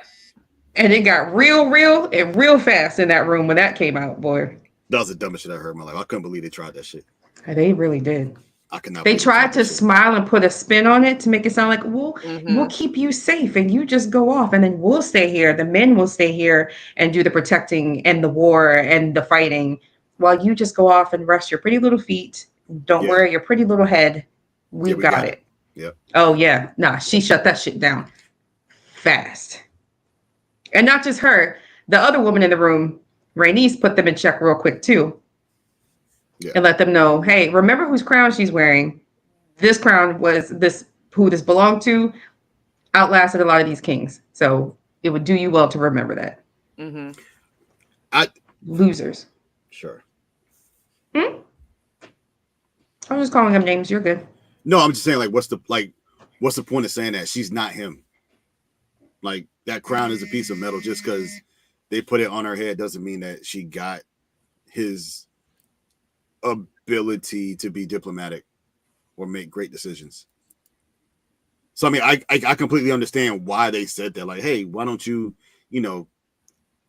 And it got real and real fast in that room when that came out, boy.
That was the dumbest shit I heard in my life. I couldn't believe they tried that shit.
They really did.
I cannot.
They tried to smile and put a spin on it to make it sound like, we'll keep you safe and you just go off and then we'll stay here. The men will stay here and do the protecting and the war and the fighting while you just go off and rest your pretty little feet. Don't worry your pretty little head. We got it.
Yep.
Oh, yeah. Nah, she shut that shit down fast. And not just her. The other woman in the room, Rhaenys, put them in check real quick, too. Yeah. And let them know, hey, remember whose crown she's wearing? This crown was who this belonged to, outlasted a lot of these kings. So it would do you well to remember that. Losers.
Sure.
I was just calling them names. You're good.
No, I'm just saying, like, what's the point of saying that she's not him? Like, that crown is a piece of metal. Just because they put it on her head doesn't mean that she got his ability to be diplomatic or make great decisions. So, I mean, I completely understand why they said that. Like, hey, why don't you,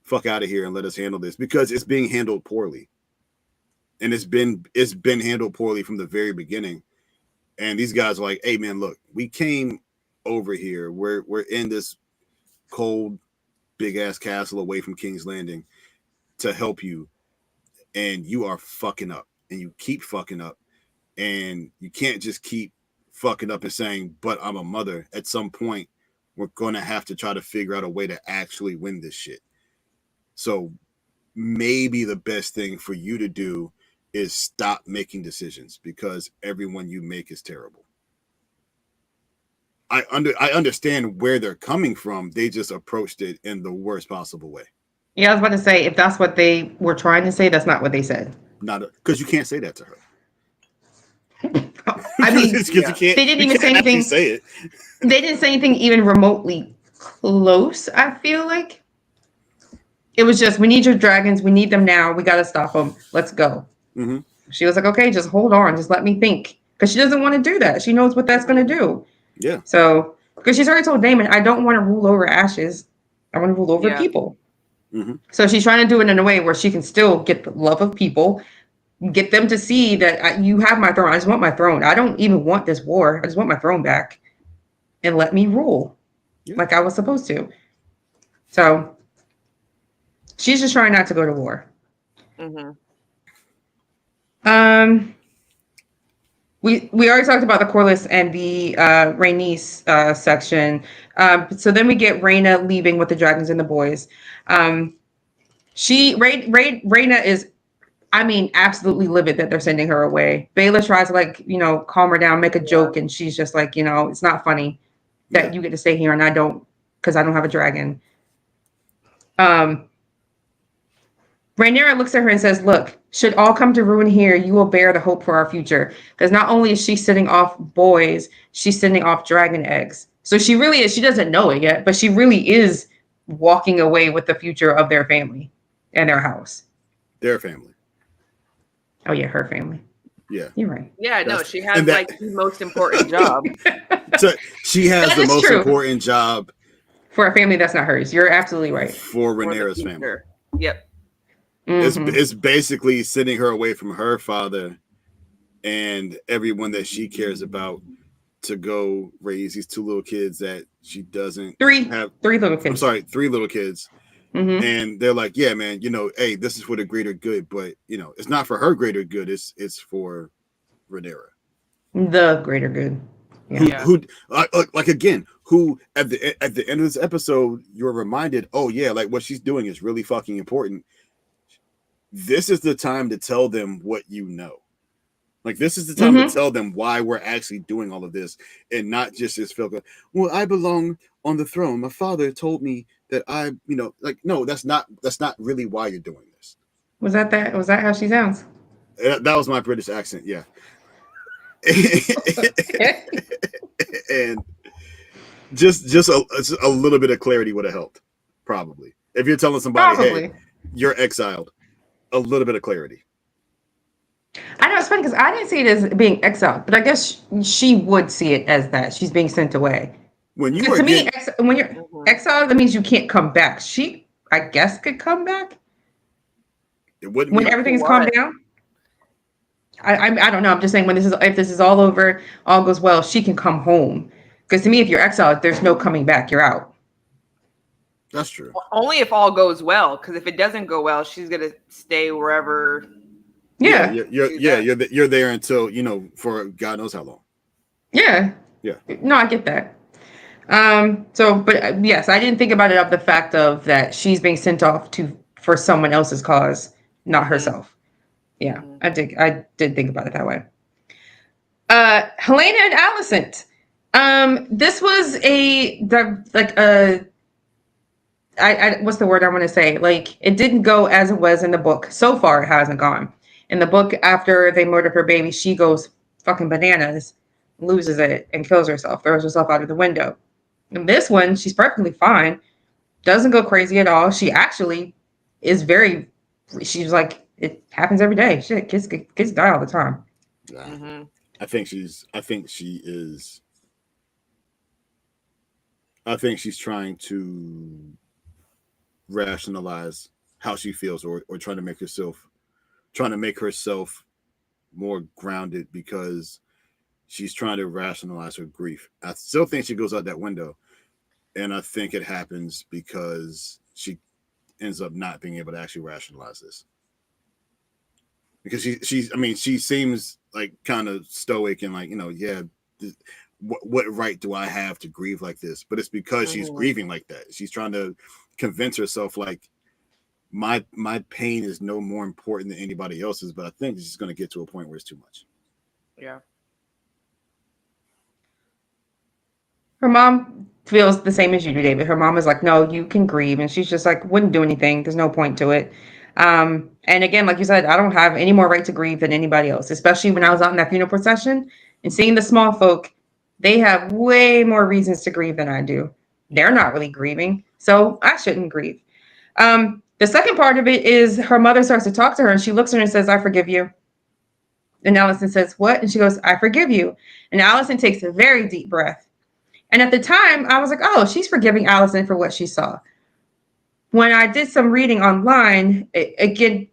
fuck out of here and let us handle this? Because it's being handled poorly. And it's been handled poorly from the very beginning. And these guys are like, hey, man, look, we came over here. We're in this cold, big-ass castle away from King's Landing to help you. And you are fucking up. And you keep fucking up. And you can't just keep fucking up and saying, but I'm a mother. At some point, we're going to have to try to figure out a way to actually win this shit. So maybe the best thing for you to do is stop making decisions because everyone you make is terrible. I understand where they're coming from. They just approached it in the worst possible way.
Yeah, I was about to say, if that's what they were trying to say, that's not what they said.
Not because you can't say that to her.
I mean,
they
didn't even say anything.
Say it.
They didn't say anything even remotely close. I feel like it was just, we need your dragons. We need them now. We got to stop them. Let's go. Mm-hmm. She was like, okay, just hold on. Just let me think. Because she doesn't want to do that. She knows what that's going to do.
Yeah.
So, because she's already told Daemon, I don't want to rule over ashes. I want to rule over people. Mm-hmm. So she's trying to do it in a way where she can still get the love of people, get them to see that you have my throne. I just want my throne. I don't even want this war. I just want my throne back. And let me rule like I was supposed to. So she's just trying not to go to war. Mm-hmm. We already talked about the Corlys and the Rhaenys section. So then we get Rhaena leaving with the dragons and the boys. Rhaena is, I mean, absolutely livid that they're sending her away. Baela tries to calm her down, make a joke, and she's just like, it's not funny that you get to stay here and I don't, because I don't have a dragon. Rhaenyra looks at her and says, look, should all come to ruin here, you will bear the hope for our future. Because not only is she sending off boys, she's sending off dragon eggs. So she really is, she doesn't know it yet, but she really is walking away with the future of their family and their house.
Their family.
Oh, yeah, her family.
Yeah.
You're right.
Yeah, no, she has the most important job.
So she has the most important job.
For a family that's not hers. You're absolutely right.
For Rhaenyra's family.
Yep.
Mm-hmm. It's basically sending her away from her father and everyone that she cares about to go raise these two little kids that she doesn't have.
Three little kids.
I'm sorry, 3 little kids. Mm-hmm. And they're like, yeah, man, hey, this is for the greater good, but it's not for her greater good. It's for Rhaenyra.
The greater good.
Yeah. Who again, who at the end of this episode, you're reminded, oh yeah, like what she's doing is really fucking important. This is the time to tell them what you know. Like, this is the time to tell them why we're actually doing all of this and not just this feel good. Well, I belong on the throne. My father told me that no, that's not really why you're doing this.
Was that how she sounds?
That was my British accent. Yeah. And just a little bit of clarity would have helped. Probably. If you're telling somebody, hey, you're exiled. A little bit of clarity.
I know it's funny because I didn't see it as being exiled, but I guess she would see it as that. She's being sent away.
When you
Because
are
to me,
getting,
when you're exiled, that means you can't come back. She, I guess, could come back
it wouldn't
when
be
everything is
What?
calmed down. I don't know. I'm just saying when if this is all over, all goes well, she can come home. Because to me, if you're exiled, there's no coming back. You're out.
that's true.
Only if all goes well, because if it doesn't go well, she's gonna stay wherever.
Yeah.
You're there until for God knows how long.
Yeah.
Yeah.
No, I get that. But yes, I didn't think about it of the fact of that she's being sent off for someone else's cause, not herself. Yeah, I did think about it that way. Helena and Alicent. This was what's the word I want to say? Like, it didn't go as it was in the book. So far, it hasn't gone. In the book, after they murdered her baby, she goes fucking bananas, loses it, and kills herself, throws herself out of the window. In this one, she's perfectly fine, doesn't go crazy at all. She actually is she's like, it happens every day. Shit, kids die all the time.
Yeah.
Mm-hmm.
I think she's trying to rationalize how she feels, or trying to make herself more grounded, because she's trying to rationalize her grief. I still think she goes out that window, and I think it happens because she ends up not being able to actually rationalize this. Because she seems like kind of stoic and like, what right do I have to grieve like this? But it's because she's grieving like that. She's trying to convince herself like my pain is no more important than anybody else's, but I think it's just going to get to a point where it's too much.
Yeah.
Her mom feels the same as you do, David. Her mom is like, no, you can grieve. And she's just like, wouldn't do anything. There's no point to it. And again, like you said, I don't have any more right to grieve than anybody else, especially when I was out in that funeral procession and seeing the small folk. They have way more reasons to grieve than I do. They're not really grieving, so I shouldn't grieve. The second part of it is her mother starts to talk to her and she looks at her and says, I forgive you. And Alicent says, what? And she goes, I forgive you. And Alicent takes a very deep breath. And at the time, I was like, oh, she's forgiving Alicent for what she saw. When I did some reading online, again,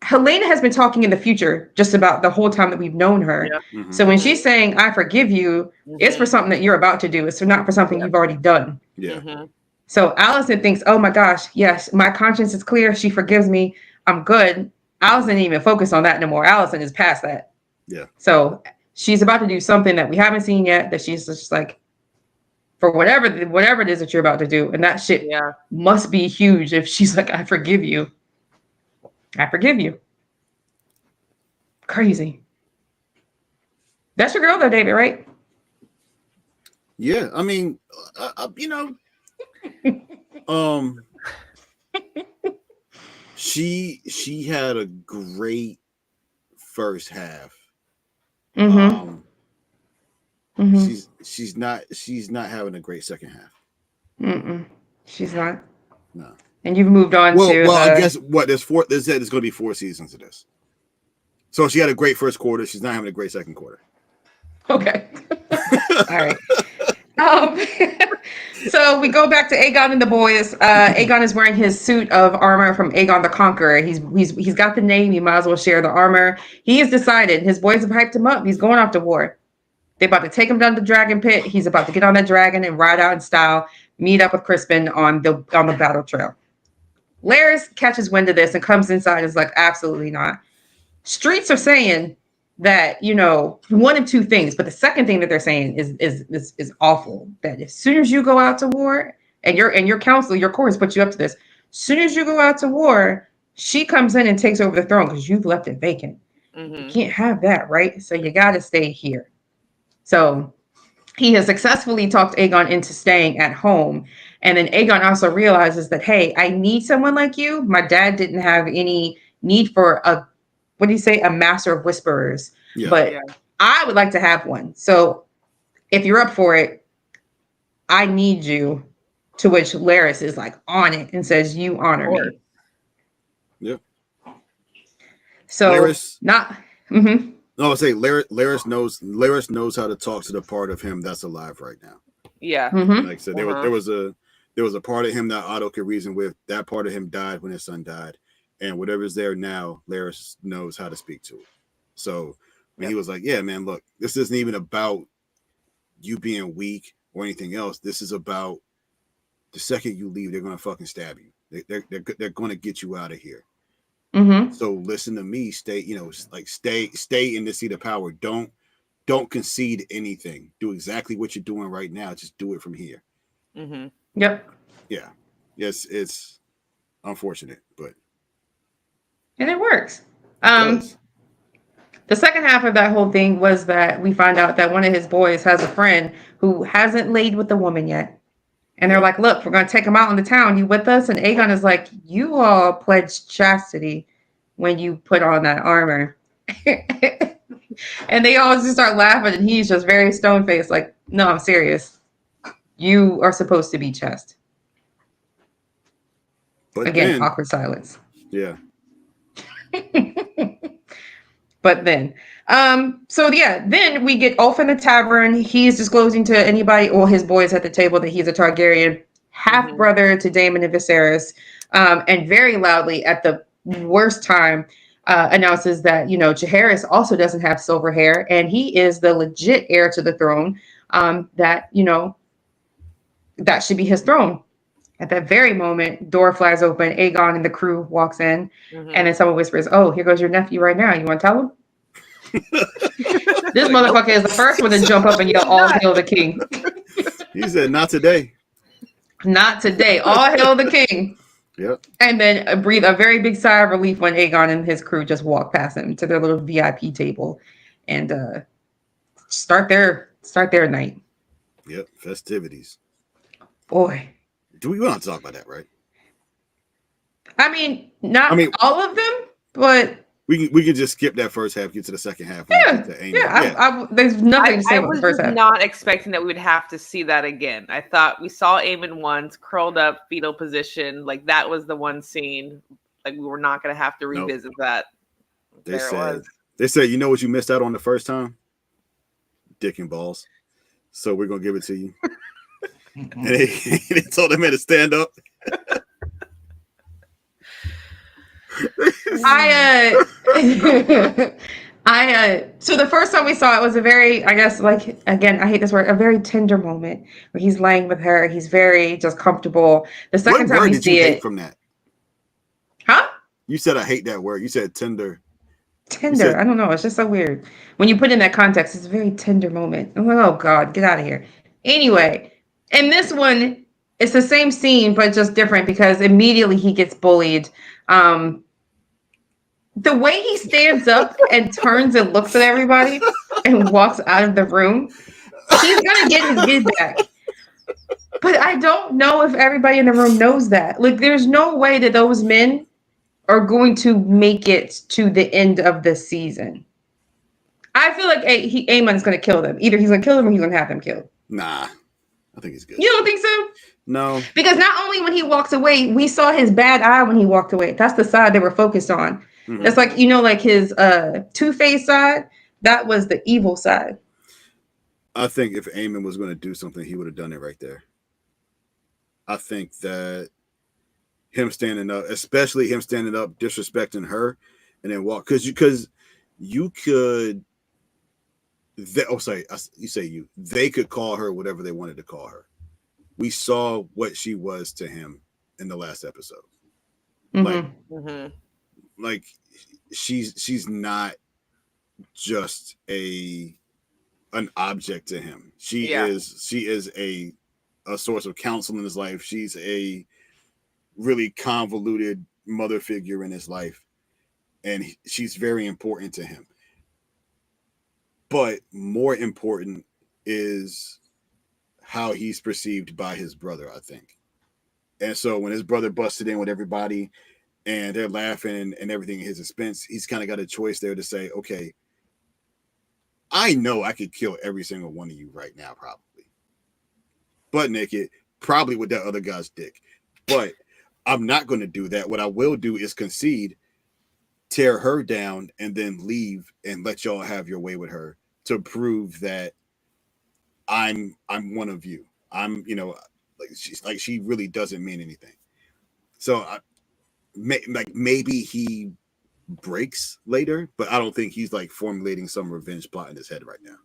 Helena has been talking in the future just about the whole time that we've known her. Yeah. Mm-hmm. So when she's saying, I forgive you, it's for something that you're about to do. It's not for something you've already done.
Yeah.
Mm-hmm.
So Alicent thinks, oh my gosh, yes, my conscience is clear. She forgives me. I'm good. Alicent didn't even focus on that no more. Alicent is past that.
Yeah.
So she's about to do something that we haven't seen yet, that she's just like, for whatever it is that you're about to do. And that shit must be huge if she's like, I forgive you. I forgive you. Crazy. That's your girl though, David, right?
Yeah. I mean, she had a great first half.
Mm-hmm.
She's not having a great second half.
Mm-mm. She's not.
No.
And you've moved on to.
Well, I guess there's going to be 4 seasons of this. So she had a great first quarter. She's not having a great second quarter.
Okay. All right. So we go back to Aegon and the boys. Aegon is wearing his suit of armor from Aegon the Conqueror. He's got the name. You might as well share the armor. He has decided. His boys have hyped him up. He's going off to war. They're about to take him down the dragon pit. He's about to get on that dragon and ride out in style. Meet up with Crispin on the battle trail. Larys catches wind of this and comes inside and is like, absolutely not. Streets are saying that, one of two things, but the second thing that they're saying is awful. That as soon as you go out to war, and your council, your court has put you up to this, as soon as you go out to war, she comes in and takes over the throne because you've left it vacant. Mm-hmm. You can't have that, right? So you got to stay here. So he has successfully talked Aegon into staying at home. And then Aegon also realizes that, hey, I need someone like you. My dad didn't have any need for a master of whisperers. Yeah. But I would like to have one. So if you're up for it, I need you. To which Larys is like on it and says, you honor me.
Yeah.
So
Larys,
not. Mm-hmm.
No, I'll say Larys knows how to talk to the part of him that's alive right now.
Yeah.
Mm-hmm.
Like I said, there was a part of him that Otto could reason with. That part of him died when his son died, and whatever's there now, Larys knows how to speak to it. So when he was like, "Yeah, man, look, this isn't even about you being weak or anything else. This is about the second you leave, they're gonna fucking stab you. They're gonna get you out of here.
Mm-hmm.
So listen to me. Stay in the seat of power. Don't concede anything. Do exactly what you're doing right now. Just do it from here."
Mm-hmm.
Yep.
Yeah. Yes, it's unfortunate, but
And it works.
it does.
The second half of that whole thing was that we find out that one of his boys has a friend who hasn't laid with the woman yet. And they're like, look, we're going to take him out in the town. You with us? And Aegon is like, you all pledged chastity when you put on that armor. And they all just start laughing. And he's just very stone-faced, like, no, I'm serious. You are supposed to be chaste.
But
again,
then,
awkward silence.
Yeah.
But then, so yeah, then we get Ulf in the tavern. He's disclosing to anybody or his boys at the table that he's a Targaryen, half brother to Daemon and Viserys, and very loudly at the worst time announces that, you know, Jaehaerys also doesn't have silver hair and he is the legit heir to the throne. That, you know, that should be his throne. At that very moment, door flies open. Aegon and the crew walks in, and then someone whispers, "Oh, here goes your nephew right now. You want to tell him?" This motherfucker is the first one to jump up and yell, "All hail the king!"
He said, "Not today."
Not today. All hail the king.
Yep.
And then breathe a very big sigh of relief when Aegon and his crew just walk past him to their little VIP table, and start their night.
Yep. Festivities.
Boy.
Do we want to talk about that, right?
I mean, not all of them, but
we can just skip that first half, get to the second half.
There's nothing to say about the first half.
I was not expecting that we would have to see that again. I thought we saw Aemon once, curled up, fetal position. Like, that was the one scene. Like, we were not going to have to revisit that.
They said, you know what you missed out on the first time? Dick and balls. So we're going to give it to you. And they told him to stand up.
So the first time we saw it was a very, I guess, like, again, I hate this word, a very tender moment where he's laying with her. He's very just comfortable. The second time we see it
from that.
Huh?
You said I hate that word. You said tender.
Tender. I don't know. It's just so weird. When you put it in that context, it's a very tender moment. I'm like, oh God, get out of here. Anyway, and this one, it's the same scene, but just different because immediately he gets bullied. The way he stands up and turns and looks at everybody and walks out of the room, he's gonna get his get back. But I don't know if everybody in the room knows that. Like, there's no way that those men are going to make it to the end of the season. I feel like Aemon's gonna kill them. Either he's gonna kill them or he's gonna have them killed.
Nah, I think he's good.
You don't think so?
No.
Because not only when he walks away, we saw his bad eye when he walked away. That's the side they were focused on. Mm-hmm. It's like, you know, like his two-faced side, that was the evil side.
I think if Aemon was going to do something, he would have done it right there. I think that him standing up, especially him standing up, disrespecting her, and then walk, because you could. They could call her whatever they wanted to call her. We saw what she was to him in the last episode.
Mm-hmm.
Like she's not just an object to him. She is a source of counsel in his life. She's a really convoluted mother figure in his life, and she's very important to him. But more important is how he's perceived by his brother, I think. And so when his brother busted in with everybody and they're laughing and everything at his expense, he's kind of got a choice there to say, okay, I know I could kill every single one of you right now, probably. Butt naked, probably with that other guy's dick. But I'm not going to do that. What I will do is concede tear her down and then leave and let y'all have your way with her to prove that I'm one of you. I'm, you know, like she really doesn't mean anything. So maybe he breaks later, but I don't think he's like formulating some revenge plot in his head right now.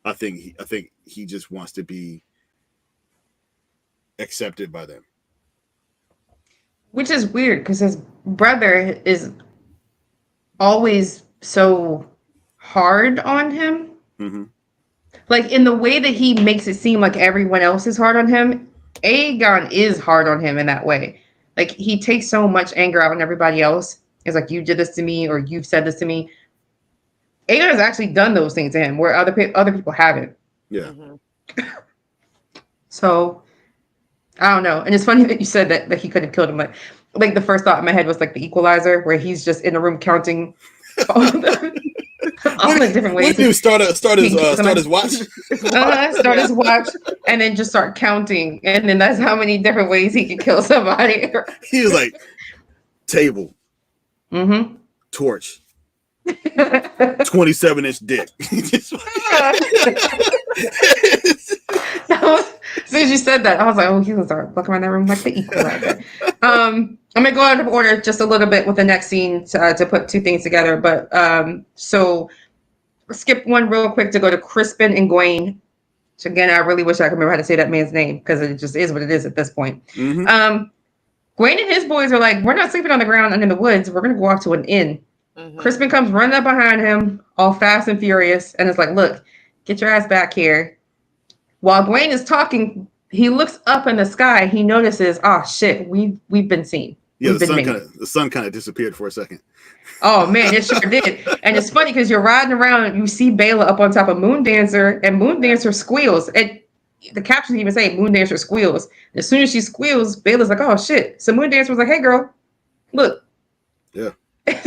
I think he just wants to be accepted by them.
Which is weird because his brother is always so hard on him.
Mm-hmm.
Like in the way that he makes it seem like everyone else is hard on him, Aegon is hard on him in that way. Like he takes so much anger out on everybody else. It's like, you did this to me, or you've said this to me. Aegon has actually done those things to him where other people haven't.
Yeah.
Mm-hmm.
So I don't know. And it's funny that you said that he could have killed him. Like the first thought in my head was like the Equalizer, where he's just in the room counting all the different ways.
What do you start his watch?
Start his watch and then just start counting, and then that's how many different ways he can kill somebody.
He was like, table, torch, 27-inch dick.
As soon as you said that, I was like, oh, he was looking around that room like the Equalizer. I'm gonna go out of order just a little bit with the next scene to put two things together. But so skip one real quick to go to Crispin and Gwaine. Which again, I really wish I could remember how to say that man's name because it just is what it is at this point.
Mm-hmm.
Gwaine and his boys are like, we're not sleeping on the ground and in the woods. We're gonna go off to an inn. Mm-hmm. Crispin comes running up behind him, all fast and furious, and it's like, look, get your ass back here. While Gwaine is talking, he looks up in the sky. He notices, oh shit, we've been seen.
Yeah, the sun kind of disappeared for a second.
Oh man, it sure did. And it's funny because you're riding around and you see Baela up on top of Moondancer, and Moondancer squeals. And the captions even say Moondancer squeals. As soon as she squeals, Baela's like, oh shit. So Moondancer was like, hey girl, look.
Yeah.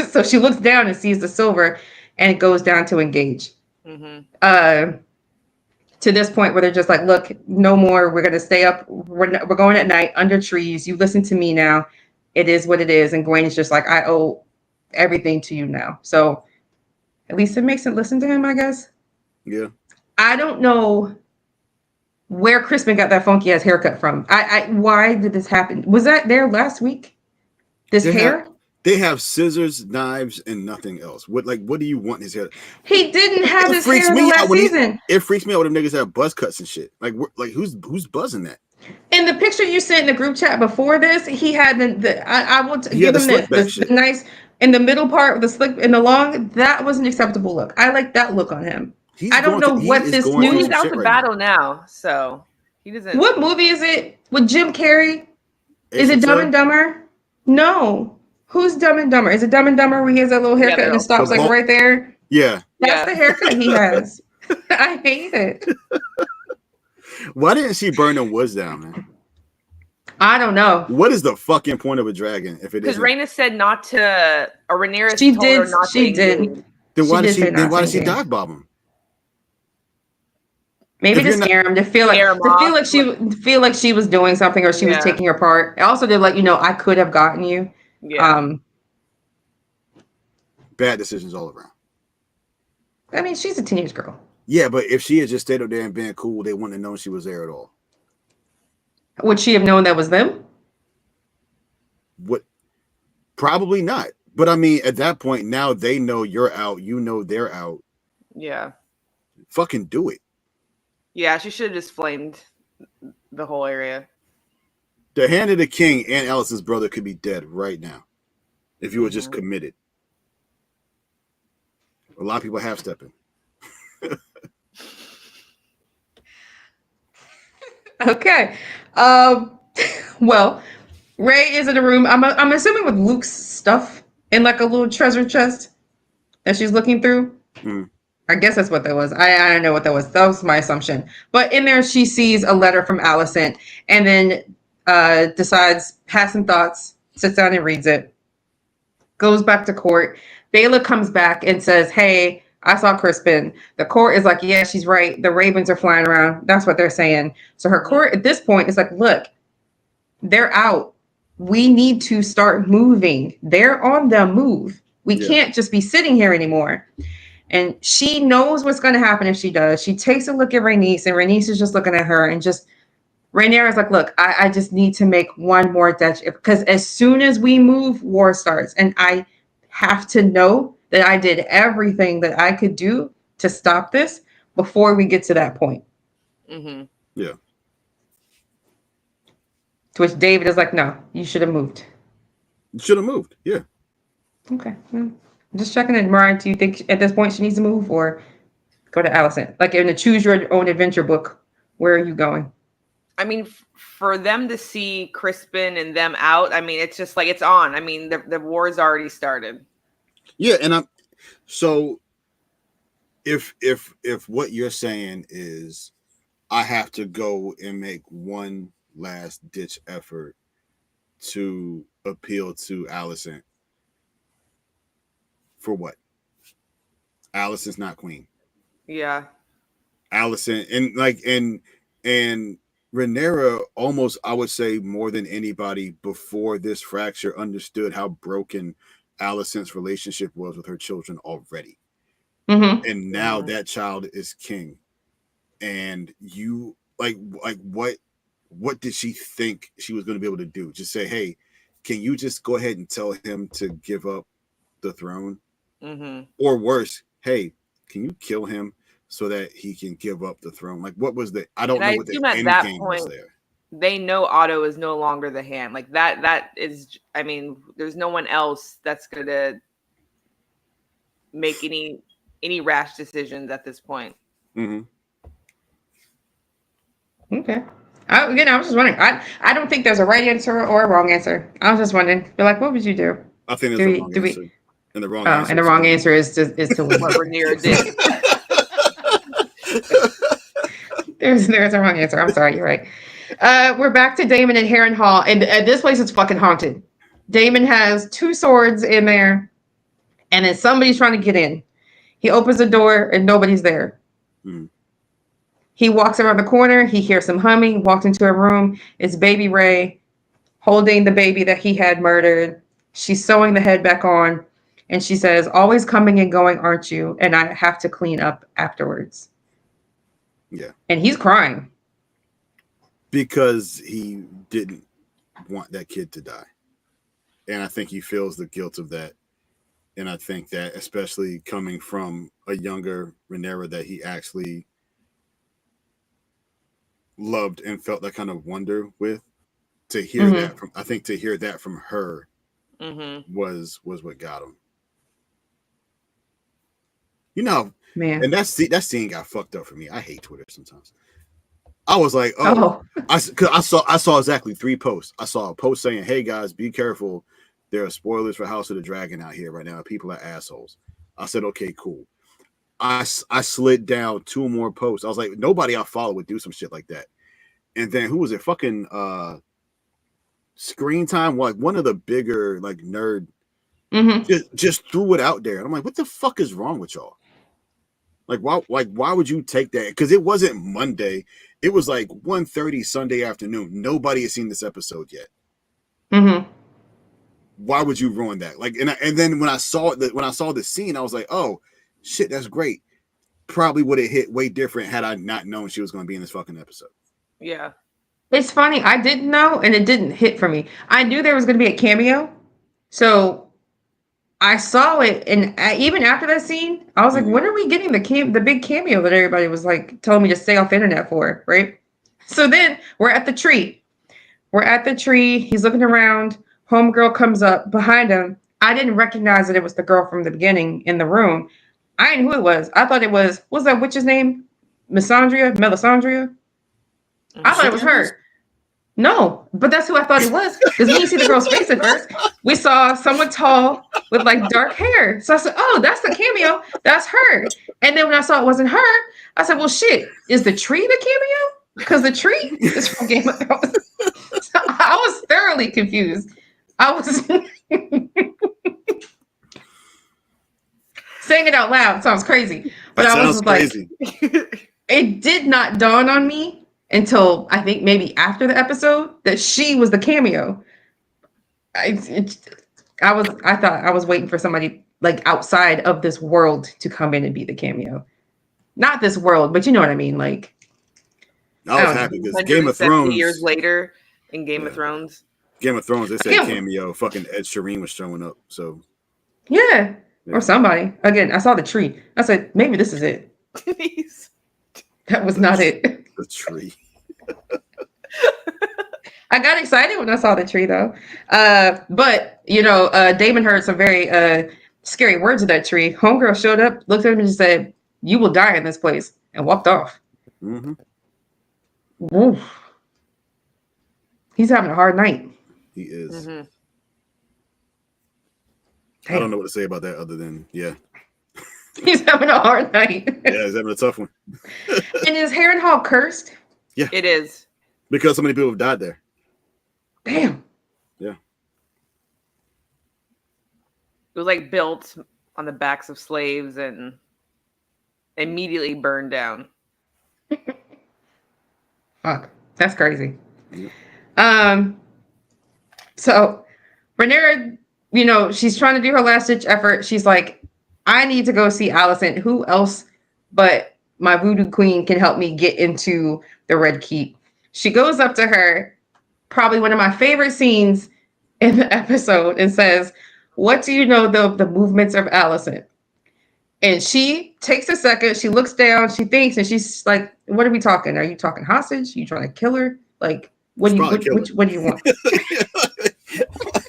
So she looks down and sees the silver, and it goes down to engage. Mm-hmm. To this point where they're just like, look, no more. We're gonna stay up. We're going at night under trees. You listen to me now. It is what it is. And Gwaine is just like, I owe everything to you now. So at least it makes it listen to him, I guess.
Yeah.
I don't know where Crispin got that funky ass haircut from. Why did this happen? Was that there last week? This hair?
They have scissors, knives, and nothing else. What do you want in his hair?
He didn't have his hair in the last season.
It freaks me out when them niggas have buzz cuts and shit. Like who's buzzing that?
In the picture you sent in the group chat before this, he had I will give him the nice in the middle part with the slick in the long. That was an acceptable look. I like that look on him. I don't know what this new.
He's out the battle now, so he doesn't.
What movie is it with Jim Carrey? Is it Dumb and Dumber? No. Who's Dumb and Dumber? Is it Dumb and Dumber where he has that little haircut and it stops like right there?
Yeah.
That's the haircut he has. I hate it.
Why didn't she burn the woods down, man?
I don't know.
What is the fucking point of a dragon if it isn't?
Because Rhaena said not to, or Rhaenyra
she
told
did,
her not
she
to.
Did.
Then why did she dog bob him?
Maybe to scare him, to feel like she was doing something or she was taking her part. Also to let you know I could have gotten you.
Yeah.
Bad decisions all around.
I mean, she's a teenage girl.
Yeah, but if she had just stayed up there and been cool, they wouldn't have known she was there at all.
Would she have known that was them?
Probably not. But I mean, at that point, now they know you're out. You know they're out.
Yeah.
Fucking do it.
Yeah, she should have just flamed the whole area.
The Hand of the King and Alicent's brother could be dead right now if you were just committed. A lot of people half-stepping.
Okay. Well, Ray is in a room. I'm assuming with Luke's stuff in like a little treasure chest that she's looking through. I guess that's what that was. I don't know what that was. That was my assumption. But in there, she sees a letter from Alicent and then decides, has some thoughts, sits down and reads it, goes back to court. Baela comes back and says, hey, I saw Crispin. The court is like, yeah, she's right. The ravens are flying around. That's what they're saying. So her court at this point is like, look, they're out. We need to start moving. They're on the move. We can't just be sitting here anymore. And she knows what's going to happen if she does. She takes a look at Rhaenys, and Rhaenys is just looking at her, and just Rhaenyra is like, look, I just need to make one more Dutch, because as soon as we move, war starts. And I have to know that I did everything that I could do to stop this before we get to that point.
Mm-hmm.
Yeah.
To which David is like, no, you should have moved.
You should have moved. Yeah.
Okay. Well, I'm just checking in. Mariah, do you think at this point she needs to move or go to Alicent? Like in the Choose Your Own Adventure book, where are you going?
I mean, for them to see Crispin and them out, I mean, it's just like it's on. I mean, the war's already started.
Yeah, and so if what you're saying is I have to go and make one last ditch effort to appeal to Alicent, for what? Alicent's not queen.
Yeah.
Alicent and Rhaenyra almost, I would say, more than anybody before this fracture understood how broken Alicent's relationship was with her children already.
Mm-hmm.
And now that child is king. And you like what did she think she was going to be able to do? Just say, hey, can you just go ahead and tell him to give up the throne?
Mm-hmm.
Or worse, hey, can you kill him so that he can give up the throne? Like, what was the? I don't know what the end game was there.
They know Otto is no longer the hand. Like that is. I mean, there's no one else that's gonna make any rash decisions at this point.
Mm-hmm.
Okay. I was just wondering. I don't think there's a right answer or a wrong answer. I was just wondering. Be like, what would you do?
I think there's a wrong answer. And the wrong answer.
And the wrong answer is to win.
What Rhaenyra did.
There's a wrong answer. I'm sorry. You're right. We're back to Daemon and Harrenhal, and this place is fucking haunted. Daemon has 2 swords in there, and then somebody's trying to get in. He opens the door, and nobody's there.
Mm.
He walks around the corner. He hears some humming. Walks into a room. It's Baby Ray holding the baby that he had murdered. She's sewing the head back on, and she says, "Always coming and going, aren't you? And I have to clean up afterwards."
Yeah.
And he's crying.
Because he didn't want that kid to die. And I think he feels the guilt of that. And I think that, especially coming from a younger Rhaenyra that he actually loved and felt that kind of wonder with, to hear that from her was what got him. You know,
man.
And that scene got fucked up for me. I hate Twitter sometimes. I was like, I saw exactly 3 posts. I saw a post saying, "Hey guys, be careful. There are spoilers for House of the Dragon out here right now. People are assholes." I said, "Okay, cool." I slid down 2 more posts. I was like, nobody I follow would do some shit like that. And then who was it? Fucking Screen Time, like one of the bigger like nerd, just threw it out there. And I'm like, what the fuck is wrong with y'all? Like, why would you take that? Because it wasn't Monday. It was like 1:30 Sunday afternoon. Nobody has seen this episode yet.
Mm-hmm.
Why would you ruin that? Like, and then when I saw the scene, I was like, oh shit, that's great. Probably would have hit way different had I not known she was going to be in this fucking episode.
Yeah.
It's funny. I didn't know, and it didn't hit for me. I knew there was going to be a cameo. So I saw it, and even after that scene, I was like, when are we getting the big cameo that everybody was like telling me to stay off the internet for, right? So then we're at the tree. He's looking around. Homegirl comes up behind him. I didn't recognize that it was the girl from the beginning in the room. I didn't know who it was. I thought it was, what's that witch's name? Melisandre? I thought it was her. No, but that's who I thought it was. Because when you see the girl's face at first, we saw someone tall with like dark hair. So I said, oh, that's the cameo. That's her. And then when I saw it wasn't her, I said, well, shit, is the tree the cameo? Because the tree is from Game of Thrones. So I was thoroughly confused. I was saying it out loud sounds crazy. But I was crazy. Like, it did not dawn on me until I think maybe after the episode that she was the cameo. I thought I was waiting for somebody like outside of this world to come in and be the cameo. Not this world, but you know what I mean. Like,
I was happy because Game of Thrones
years later in Game of Thrones.
Game of Thrones, they said cameo. Fucking Ed Sheeran was showing up. So
yeah. Or somebody. Again, I saw the tree. I said, maybe this is it. That was not it.
The tree.
I got excited when I saw the tree, though. But, you know, Damon heard some very scary words of that tree. Homegirl showed up, looked at him, and said, "You will die in this place," and walked off.
Mm-hmm.
Oof. He's having a hard night.
He is.
Mm-hmm.
I don't know what to say about that other than,
He's having a hard night.
Yeah, he's having a tough one.
And is Harrenhal cursed?
Yeah.
It is.
Because so many people have died there.
Damn.
Yeah.
It was like built on the backs of slaves and immediately burned down.
Fuck. That's crazy. Yeah. So Rhaenyra, you know, she's trying to do her last ditch effort. She's like, I need to go see Alicent. Who else but my voodoo queen can help me get into the Red Keep? She goes up to her, probably one of my favorite scenes in the episode, and says, "What do you know the movements of Alicent?" And she takes a second, she looks down, she thinks, and she's like, "What are we talking? Are you talking hostage? Are you trying to kill her? Like, what do you want?"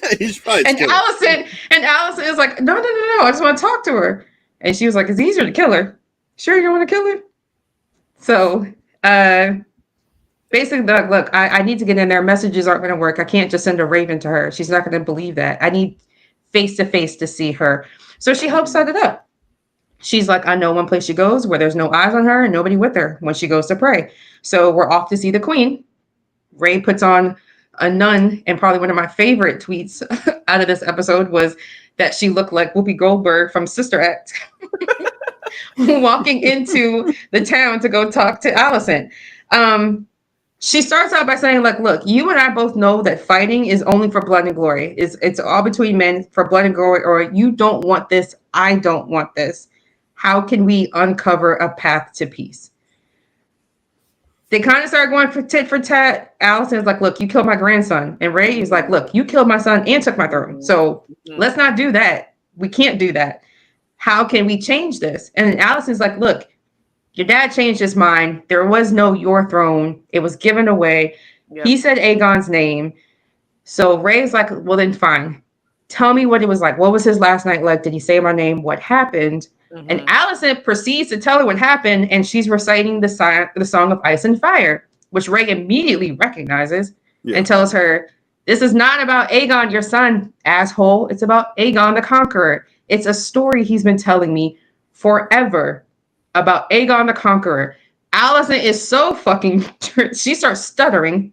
And Alicent is like, no, I just want to talk to her. And she was like, "It's easier to kill her." "Sure, you don't want to kill her?" So basically, look, I need to get in there. Messages aren't going to work. I can't just send a raven to her. She's not going to believe that. I need face-to-face to see her. So she helps set it up. She's like, I know one place she goes where there's no eyes on her and nobody with her when she goes to pray. So we're off to see the queen. Ray puts on a nun, and probably one of my favorite tweets out of this episode was that she looked like Whoopi Goldberg from Sister Act walking into the town to go talk to Alicent. She starts out by saying, like, look, you and I both know that fighting is only for blood and glory. It's all between men for blood and glory, or you don't want this, I don't want this. How can we uncover a path to peace? They kind of start going for tit for tat. Alicent's like, look, you killed my grandson. And Ray is like, look, you killed my son and took my throne. So let's not do that. We can't do that. How can we change this? And Alicent's like, look, your dad changed his mind. There was no your throne. It was given away. Yep. He said Aegon's name. So Ray's like, well, then fine. Tell me what it was like. What was his last night like? Did he say my name? What happened? Mm-hmm. And Alicent proceeds to tell her what happened, and she's reciting the Song of Ice and Fire, which Ray immediately recognizes and tells her, this is not about Aegon, your son, asshole. It's about Aegon the Conqueror. It's a story he's been telling me forever about Aegon the Conqueror. Alicent is so fucking... She starts stuttering.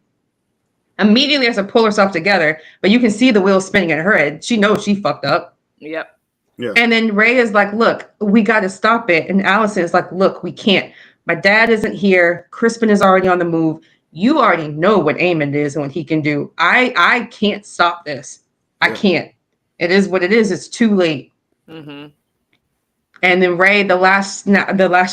Immediately has to pull herself together, but you can see the wheels spinning in her head. She knows she fucked up.
Yep.
Yeah.
And then Ray is like, look, we got to stop it. And Alicent is like, look, we can't. My dad isn't here. Crispin is already on the move. You already know what Aemond is and what he can do. I can't stop this. I can't. It is what it is. It's too late.
Mm-hmm.
And then Ray, the last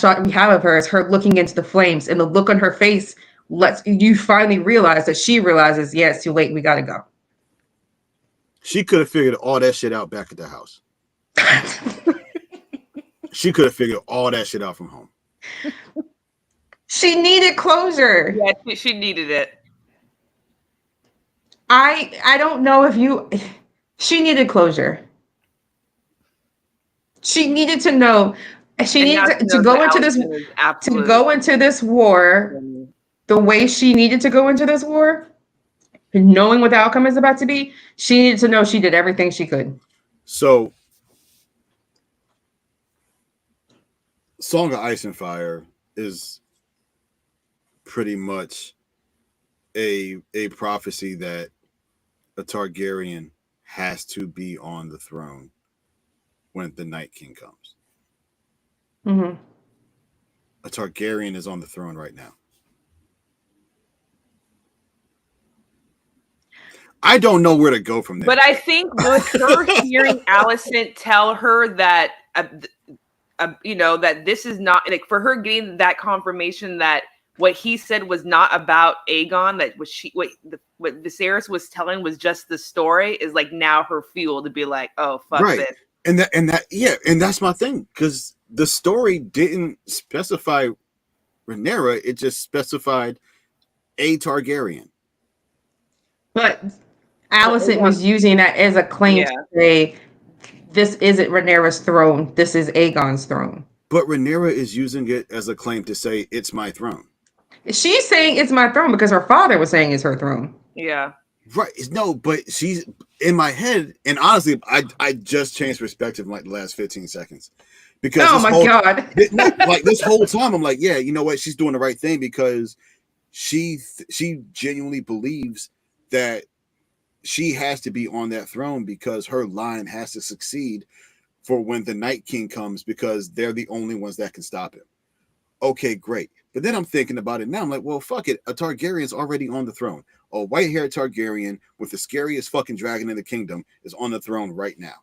shot we have of her is her looking into the flames, and the look on her face lets you finally realize that she realizes, yeah, it's too late. We got to go.
She could have figured all that shit out back at the house. She could have figured all that shit out from home.
She needed closure.
Yeah, she needed it.
I don't know if you... She needed closure. She needed to know. She needed to go into this... To go into this war the way she needed to go into this war, knowing what the outcome is about to be, she needed to know she did everything she could.
So... Song of Ice and Fire is pretty much a prophecy that a Targaryen has to be on the throne when the Night King comes.
Mm-hmm.
A Targaryen is on the throne right now. I don't know where to go from there.
But I think with her hearing Alicent tell her that, that this is not like for her getting that confirmation that what he said was not about Aegon, that what Viserys was telling was just the story, is like now her fuel to be like, oh fuck this.
And that's my thing, because the story didn't specify Rhaenyra, it just specified a Targaryen.
But Alicent was using that as a claim to say, this isn't Rhaenyra's throne, this is Aegon's throne.
But Rhaenyra is using it as a claim to say, it's my throne.
She's saying it's my throne because her father was saying it's her throne.
Yeah.
Right. No, but she's in my head, and honestly, I just changed perspective in like the last 15 seconds. Because
oh my God.
Like this whole time, I'm like, yeah, you know what? She's doing the right thing, because she genuinely believes that she has to be on that throne, because her line has to succeed for when the Night King comes, because they're the only ones that can stop him. Okay, great. But then I'm thinking about it now. I'm like, well, fuck it. A Targaryen's already on the throne. A white-haired Targaryen with the scariest fucking dragon in the kingdom is on the throne right now.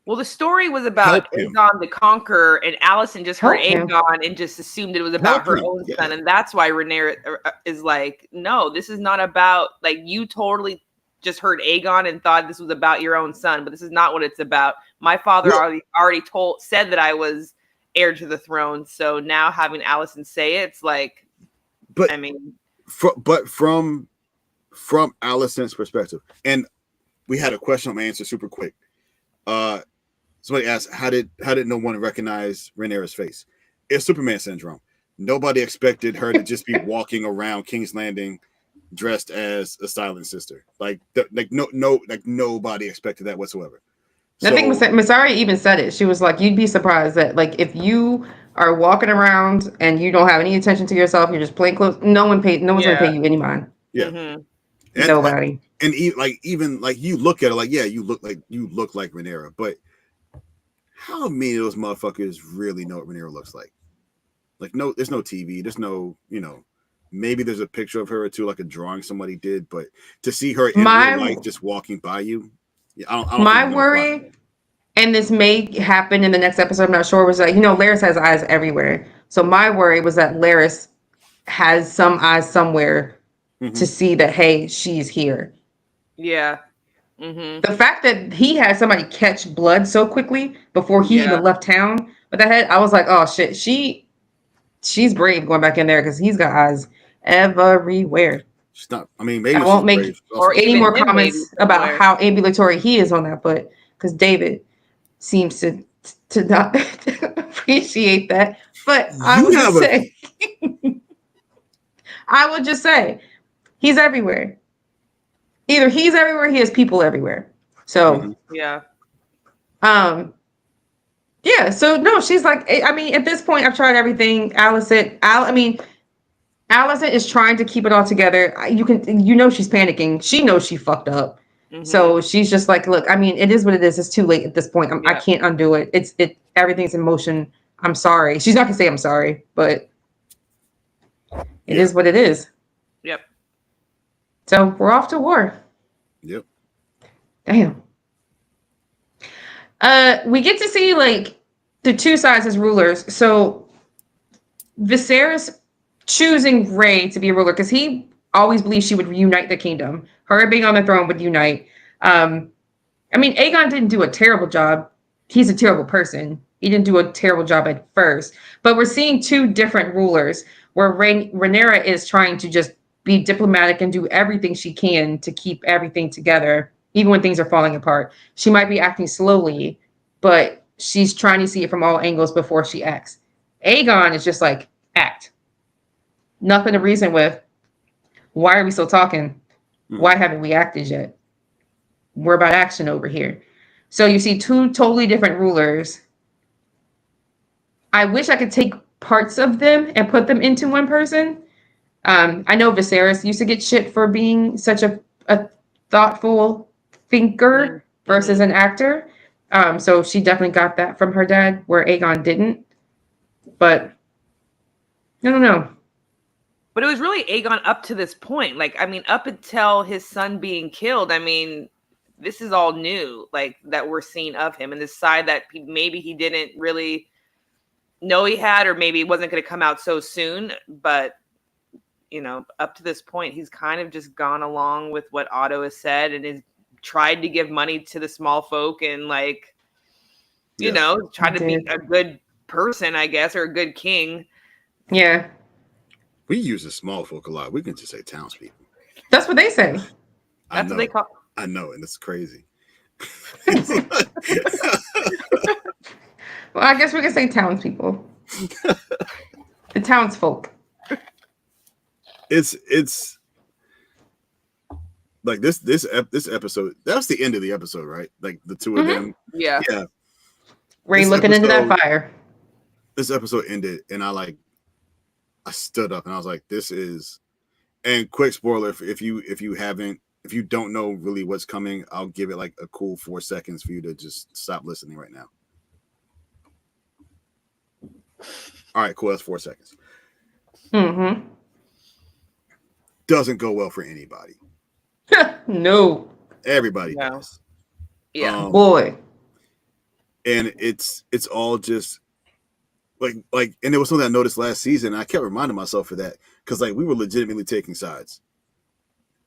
Well, the story was about Aegon the Conqueror, and Alicent just heard Aegon and just assumed it was about her own son. And that's why Rhaenyra is like, no, this is not about, like, you totally just heard Aegon and thought this was about your own son, but this is not what it's about. My father already said that I was heir to the throne. So now having Alicent say it, it's like,
but
I mean,
from Alicent's perspective, and we had a question I'm gonna answer super quick. Somebody asked, how did no one recognize Rhaenyra's face? It's Superman syndrome. Nobody expected her to just be walking around King's Landing dressed as a Silent Sister. Nobody expected that whatsoever.
I think Masari even said it. She was like, you'd be surprised that, like, if you are walking around and you don't have any attention to yourself, you're just plain clothes, no one's gonna pay you any mind.
Yeah.
Mm-hmm.
Nobody.
And even you look at it like, yeah, you look like Rhaenyra, but how many of those motherfuckers really know what Rhaenyra looks like? Like, no, there's no TV, there's no, maybe there's a picture of her or two, like a drawing somebody did, but to see her in real life just walking by you, I don't
my worry, and this may happen in the next episode, I'm not sure, was like, Larys has eyes everywhere. So my worry was that Larys has some eyes somewhere to see that, hey, she's here.
Yeah. Mm-hmm.
The fact that he had somebody catch blood so quickly before he even left town with that head, I was like, oh shit, she's brave going back in there, because he's got eyes everywhere.
She's not. I mean, maybe
I won't make any more comments about how ambulatory he is on that, but because David seems to not appreciate that. But I would just say he's everywhere. Either he's everywhere, he has people everywhere. So
yeah.
So no, she's like, I mean, at this point, I've tried everything. Alicent is trying to keep it all together. She's panicking. She knows she fucked up. Mm-hmm. So she's just like, look, I mean, it is what it is. It's too late at this point. I can't undo it. Everything's in motion. I'm sorry. She's not gonna say I'm sorry, but it is what it is.
Yep.
So we're off to war.
Yep.
Damn. We get to see like the two sides as rulers. So Viserys choosing Rey to be a ruler because he always believed she would reunite the kingdom. Her being on the throne would unite. I mean, Aegon didn't do a terrible job. He's a terrible person. He didn't do a terrible job at first. But we're seeing two different rulers where Rhaenyra is trying to just be diplomatic and do everything she can to keep everything together, even when things are falling apart. She might be acting slowly, but she's trying to see it from all angles before she acts. Aegon is just like, act. Nothing to reason with. Why are we still talking? Why haven't we acted yet? We're about action over here. So you see two totally different rulers. I wish I could take parts of them and put them into one person. I know Viserys used to get shit for being such a thoughtful thinker versus an actor. So she definitely got that from her dad, where Aegon didn't. But I don't know.
But it was really Aegon up to this point. Like, I mean, up until his son being killed, I mean, this is all new, like, that we're seeing of him, and this side that maybe he didn't really know he had, or maybe it wasn't going to come out so soon. But, you know, up to this point, he's kind of just gone along with what Otto has said and has tried to give money to the small folk and, like, you know, try to be a good person, I guess, or a good king.
Yeah.
We use the small folk a lot. We can just say townspeople.
That's what they say.
That's what they call.
I know, and it's crazy.
Well, I guess we can say townspeople. The townsfolk.
It's like this episode. That was the end of the episode, right? Like the two of them.
Yeah.
Rain looking into that fire.
This episode ended, and I stood up and I was like, "This is." And quick spoiler: if you don't know really what's coming, I'll give it like a cool 4 seconds for you to just stop listening right now. All right, cool. That's 4 seconds.
Mm-hmm.
Doesn't go well for anybody.
No.
Everybody does.
Yeah.
Boy.
And it's all just like, and it was something I noticed last season. And I kept reminding myself of that because like we were legitimately taking sides,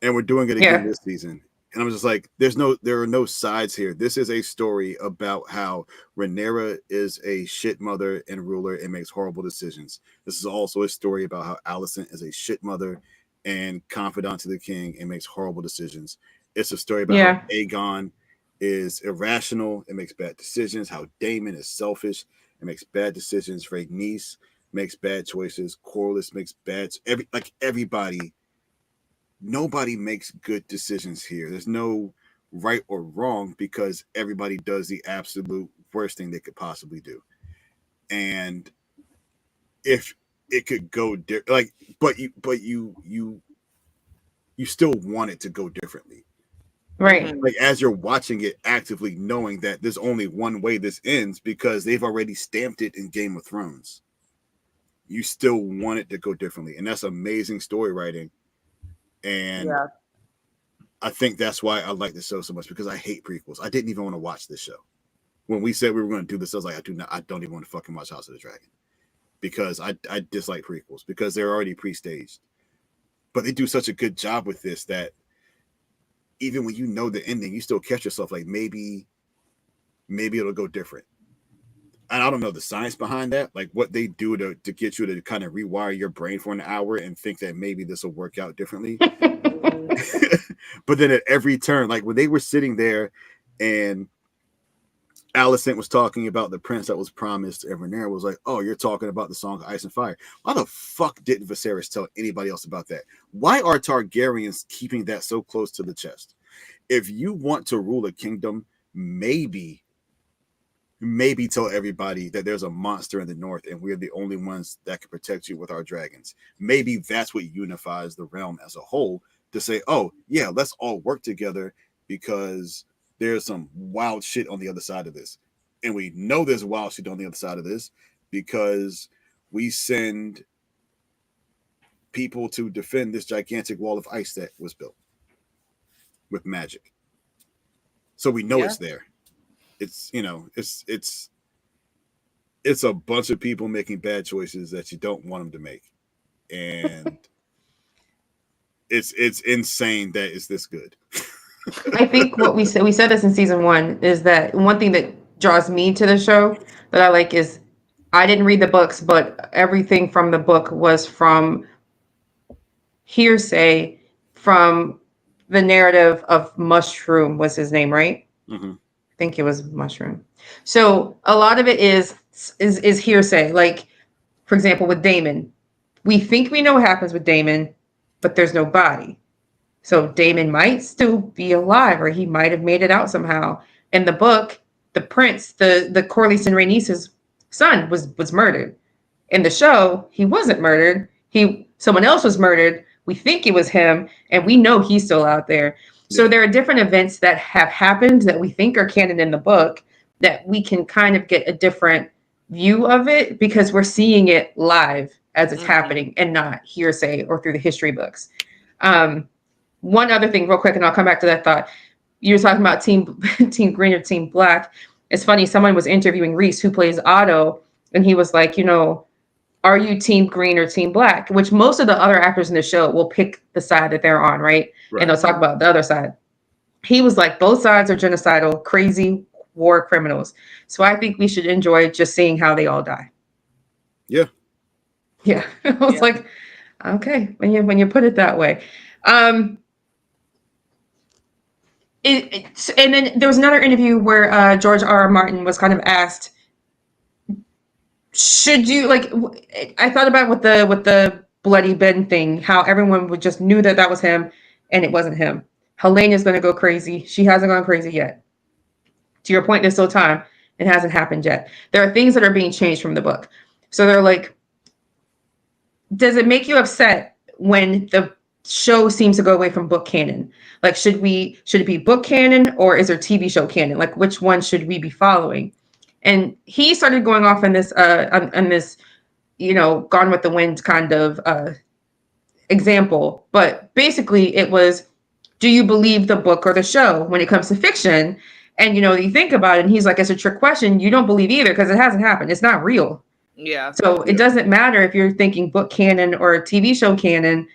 and we're doing it again this season. And I'm just like, there are no sides here. This is a story about how Rhaenyra is a shit mother and ruler and makes horrible decisions. This is also a story about how Alicent is a shit mother and confidant to the king and makes horrible decisions. It's a story about how Aegon is irrational and makes bad decisions, how Daemon is selfish and makes bad decisions. Rhaenys makes bad choices. Corlys makes bad. Everybody. Nobody makes good decisions here. There's no right or wrong because everybody does the absolute worst thing they could possibly do. And if it could go but you still want it to go differently.
Right.
Like as you're watching it, actively knowing that there's only one way this ends because they've already stamped it in Game of Thrones. You still want it to go differently. And that's amazing story writing. And I think that's why I like this show so much, because I hate prequels. I didn't even want to watch this show. When we said we were going to do this, I was like, I don't even want to fucking watch House of the Dragon because I dislike prequels because they're already pre-staged. But they do such a good job with this that even when you know the ending, you still catch yourself like maybe it'll go different. And I don't know the science behind that, like what they do to get you to kind of rewire your brain for an hour and think that maybe this will work out differently. But then at every turn, like when they were sitting there and Alicent was talking about the prince that was promised, and Rhaenyra was like, "Oh, you're talking about the Song of Ice and Fire." Why the fuck didn't Viserys tell anybody else about that? Why are Targaryens keeping that so close to the chest? If you want to rule a kingdom, maybe tell everybody that there's a monster in the north and we're the only ones that can protect you with our dragons. Maybe that's what unifies the realm as a whole, to say, oh yeah, let's all work together because there's some wild shit on the other side of this. And we know there's wild shit on the other side of this because we send people to defend this gigantic wall of ice that was built with magic. So we know it's there. It's, you know, it's a bunch of people making bad choices that you don't want them to make. And it's insane that it's this good.
I think what we said this in season 1 is that one thing that draws me to the show that I like is I didn't read the books, but everything from the book was from hearsay from the narrative of Mushroom was his name, right?
Mm-hmm.
I think it was Mushroom. So a lot of it is hearsay. Like, for example, with Daemon, we think we know what happens with Daemon, but there's no body. So Daemon might still be alive, or he might have made it out somehow. In the book, the prince, the Corlys and Rhaenys' son was murdered. In the show, he wasn't murdered. Someone else was murdered. We think it was him, and we know he's still out there. So there are different events that have happened that we think are canon in the book that we can kind of get a different view of it because we're seeing it live as it's happening and not hearsay or through the history books. One other thing real quick, and I'll come back to that thought. You were talking about Team Green or Team Black. It's funny, someone was interviewing Reese, who plays Otto, and he was like, are you Team Green or Team Black? Which most of the other actors in the show will pick the side that they're on, right? And they'll talk about the other side. He was like, both sides are genocidal, crazy war criminals. So I think we should enjoy just seeing how they all die.
Yeah.
Yeah. I was like, okay, when you put it that way. And then there was another interview where George R.R. Martin was kind of asked, should you, like, I thought about with the Bloody Ben thing, how everyone would just knew that was him and it wasn't him. Helena's going to go crazy. She hasn't gone crazy yet. To your point, there's still time. It hasn't happened yet. There are things that are being changed from the book. So they're like, does it make you upset when the show seems to go away from book canon? Like, should it be book canon or is there TV show canon? Like, which one should we be following? And he started going off on this, Gone with the Wind kind of example. But basically it was, do you believe the book or the show when it comes to fiction? And, you think about it and he's like, it's a trick question. You don't believe either because it hasn't happened. It's not real.
Yeah.
So it doesn't matter if you're thinking book canon or TV show canon.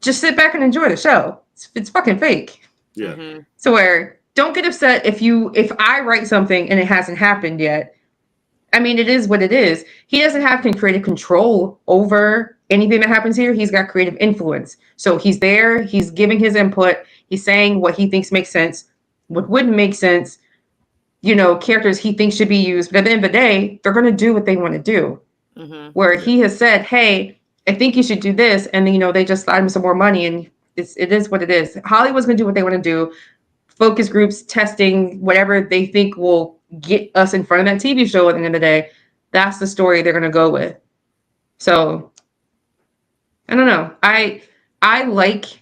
Just sit back and enjoy the show. It's fucking fake.
Yeah.
Mm-hmm.
So don't get upset if I write something and it hasn't happened yet. I mean, it is what it is. He doesn't have creative control over anything that happens here. He's got creative influence. So he's there. He's giving his input. He's saying what he thinks makes sense, what wouldn't make sense. Characters he thinks should be used. But at the end of the day, they're going to do what they want to do.
Mm-hmm.
Where he has said, hey, I think you should do this. And then, they just slide him some more money. And it is what it is. Hollywood's going to do what they want to do. Focus groups, testing, whatever they think will get us in front of that TV show at the end of the day. That's the story they're going to go with. So, I don't know. I like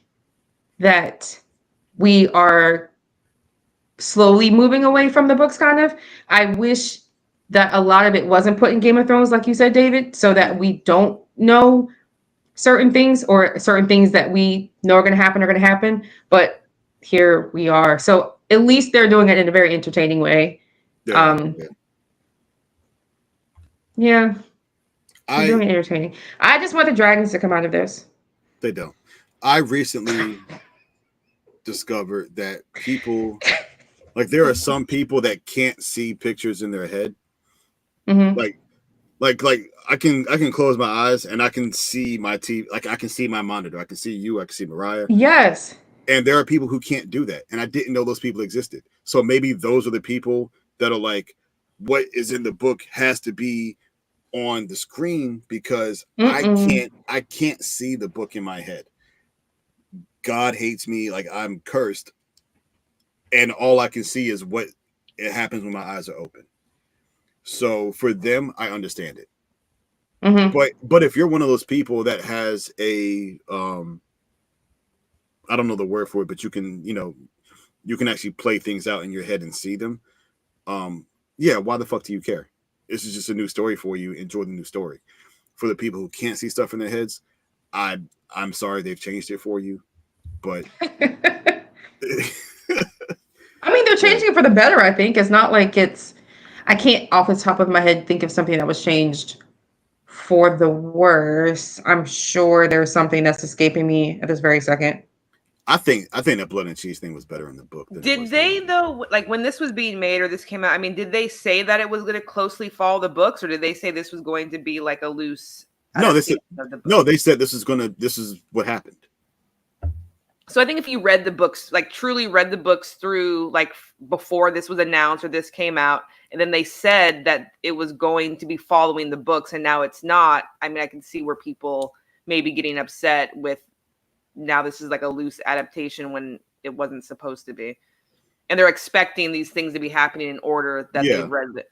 that we are slowly moving away from the books, kind of. I wish that a lot of it wasn't put in Game of Thrones, like you said, David, so that we don't know certain things or certain things that we know are going to happen. But here we are. So at least they're doing it in a very entertaining way. Yeah. They're doing it entertaining. I just want the dragons to come out of this.
They don't. I recently discovered that people, like, there are some people that can't see pictures in their head.
Mm-hmm.
Like I can close my eyes and I can see my TV. Like, I can see my monitor. I can see you. I can see Mariah.
Yes.
And there are people who can't do that. And I didn't know those people existed. So maybe those are the people that are like, what is in the book has to be on the screen because I can't see the book in my head. God hates me, like I'm cursed. And all I can see is what it happens when my eyes are open. So for them, I understand it.
Mm-hmm.
But if you're one of those people that has a I don't know the word for it, but you can actually play things out in your head and see them. Yeah, why the fuck do you care? This is just a new story for you. Enjoy the new story. For the people who can't see stuff in their heads, I'm sorry they've changed it for you, but
I mean, they're changing it for the better, I think. It's not like I can't off the top of my head think of something that was changed for the worse. I'm sure there's something that's escaping me at this very second.
I think that blood and cheese thing was better in the book.
Did they though, like when this was being made or this came out? I mean, did they say that it was going to closely follow the books, or did they say this was going to be like a loose?
No, they said this is what happened.
So I think if you read the books, like truly read the books through, like before this was announced or this came out, and then they said that it was going to be following the books, and now it's not. I mean, I can see where people may be getting upset with. Now this is like a loose adaptation when it wasn't supposed to be, and they're expecting these things to be happening in order that they read it.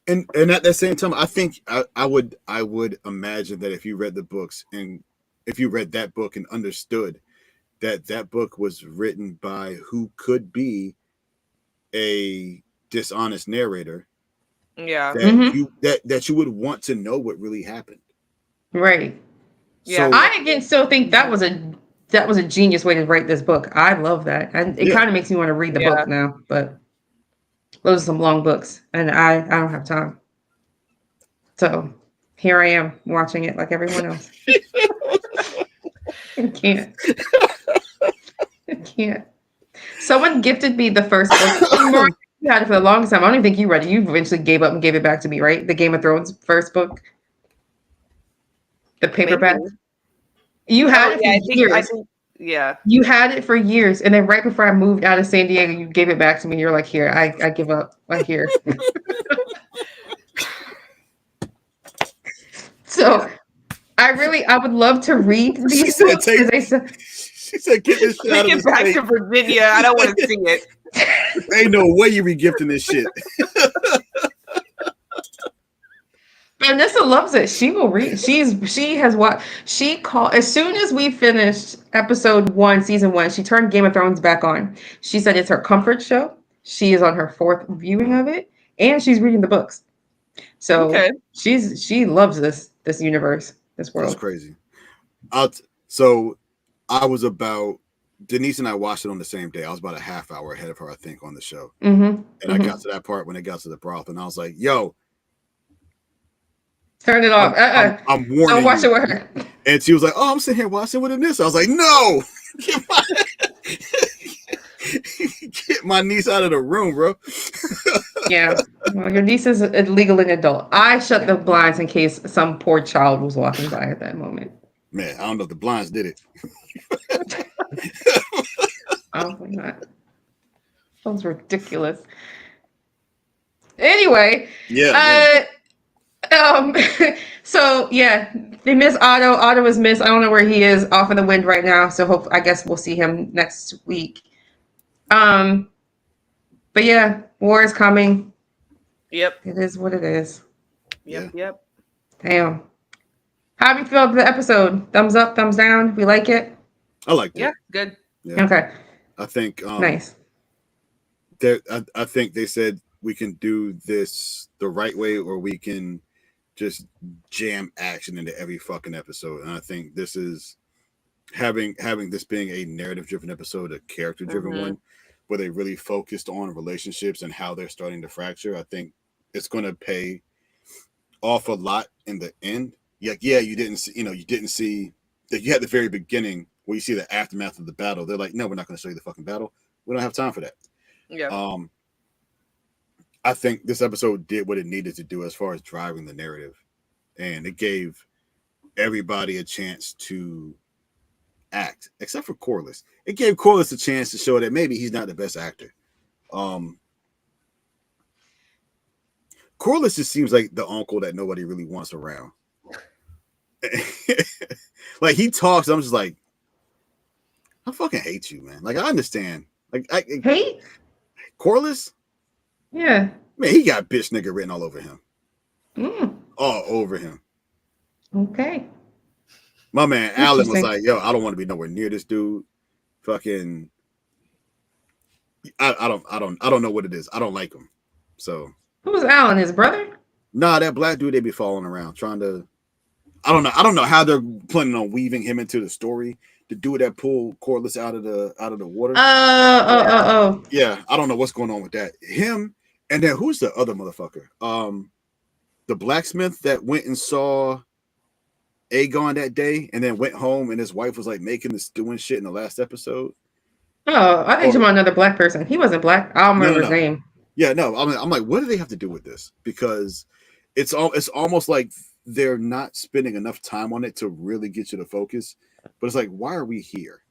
And at the same time, I think I would imagine that if you read the books and if you read that book and understood that book was written by who could be a dishonest narrator, that you would want to know what really happened.
Right.
Yeah.
So,
I again still think that was a genius way to write this book. I love that, and it
Yeah.
kind of makes me want to read the book now. But those are some long books, and I don't have time. So here I am watching it like everyone else. I can't. I can't. Someone gifted me the first book. You had it for the longest time. I don't even think you read it. You eventually gave up and gave it back to me, right? The Game of Thrones first book, the paperback.
Maybe.
You had it for years.
I think, yeah.
You had it for years, and then right before I moved out of San Diego, you gave it back to me. You're like, "Here, I give up. I'm here." So, I would love to read these books.
She said, "Get this shit out of
Take it back
state.
to Virginia. I don't want to see it."
Ain't no way you be gifting this shit."
Vanessa loves it. She will read. She has watched. She called as soon as we finished episode 1, season 1. She turned Game of Thrones back on. She said it's her comfort show. She is on her 4th viewing of it, and she's reading the books. So she loves this universe, this world.
That's crazy. So I was about Denise and I watched it on the same day. I was about a half hour ahead of her, I think, on the show.
Mm-hmm.
And I got to that part when it got to the brothel, and I was like, "Yo,
turn it off.
I'm warning
Don't watch
you."
it with her.
And she was like, "Oh, I'm sitting here watching with Denise." I was like, "No, get my niece out of the room, bro."
Yeah, well, your niece is legally an adult. I shut the blinds in case some poor child was walking by at that moment.
Man, I don't know if the blinds did it.
Probably not. That was ridiculous. Anyway,
yeah.
So yeah, they miss Otto. Otto is missed. I don't know where he is, off in the wind right now. So I guess we'll see him next week. But yeah, war is coming.
Yep.
It is what it is.
Yep.
Damn. How do you feel about the episode? Thumbs up, thumbs down? We like it?
I like that.
Yeah, good.
Yeah.
Okay.
I think
nice.
I think they said we can do this the right way, or we can just jam action into every fucking episode. And I think this is having this being a narrative driven episode, a character driven one, where they really focused on relationships and how they're starting to fracture. I think it's going to pay off a lot in the end. You didn't see that you had the very beginning where you see the aftermath of the battle. They're like, "No, we're not going to show you the fucking battle. We don't have time for that."
Yeah.
I think this episode did what it needed to do as far as driving the narrative, and it gave everybody a chance to act, except for Corlys. It gave Corlys a chance to show that maybe he's not the best actor. Corlys just seems like the uncle that nobody really wants around. Like, he talks, I'm just like, I fucking hate you, man. Like, I understand. Like, I
hate
Corlys.
Yeah,
man, he got bitch nigga written all over him. All over him.
Okay.
My man Alan was like, "Yo, I don't want to be nowhere near this dude. Fucking, I don't know what it is. I don't like him." So
who's Alan? His brother?
Nah, that black dude they be following around, trying to. I don't know how they're planning on weaving him into the story. The dude that pulled Corlys out of the water.
Oh.
Yeah, I don't know what's going on with that. Him, and then who's the other motherfucker? The blacksmith that went and saw Aegon that day, and then went home, and his wife was like making the stew and shit in the last episode.
Oh, I think you're another black person. He wasn't black. I don't remember his name.
Yeah, no, I'm like, what do they have to do with this? Because it's almost like they're not spending enough time on it to really get you to focus. But it's like, why are we here?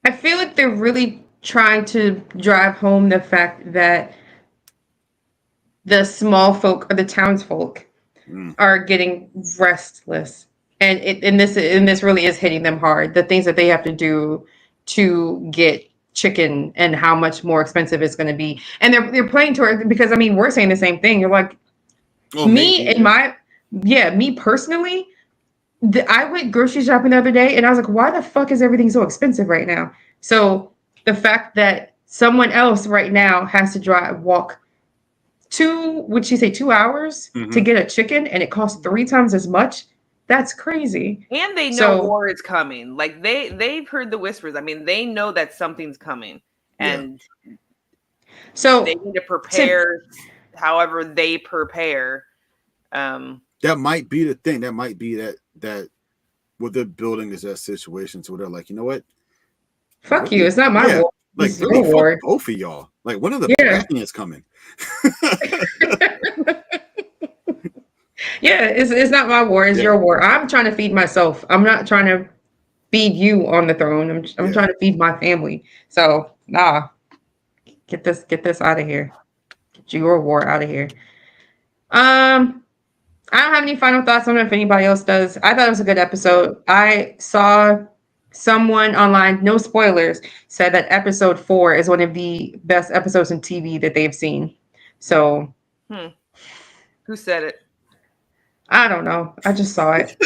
I feel like they're really trying to drive home the fact that the small folk or the townsfolk are getting restless, and this really is hitting them hard. The things that they have to do to get chicken and how much more expensive it's going to be, and they're playing to it because I mean we're saying the same thing. You're like, me personally. I went grocery shopping the other day and I was like, why the fuck is everything so expensive right now? So the fact that someone else right now has to walk 2 hours to get a chicken and it costs 3 times as much That's crazy.
And they know war is coming. Like they've heard the whispers. I mean, they know that something's coming, and
so
they need to prepare. However, they prepare.
That might be the thing. That might be that what they're building is that situation to where they're like, you know what?
Fuck you. It's not my war.
Like, really, fuck both of y'all. Like, when are the Baratheons coming?
Yeah, it's not my war. It's your war. I'm trying to feed myself. I'm not trying to feed you on the throne. I'm trying to feed my family. So, nah. Get this out of here. Get your war out of here. I don't have any final thoughts. I don't know if anybody else does. I thought it was a good episode. I saw someone online, no spoilers, said that episode 4 is one of the best episodes in TV that they've seen. So,
who said it?
I don't know. I just saw it.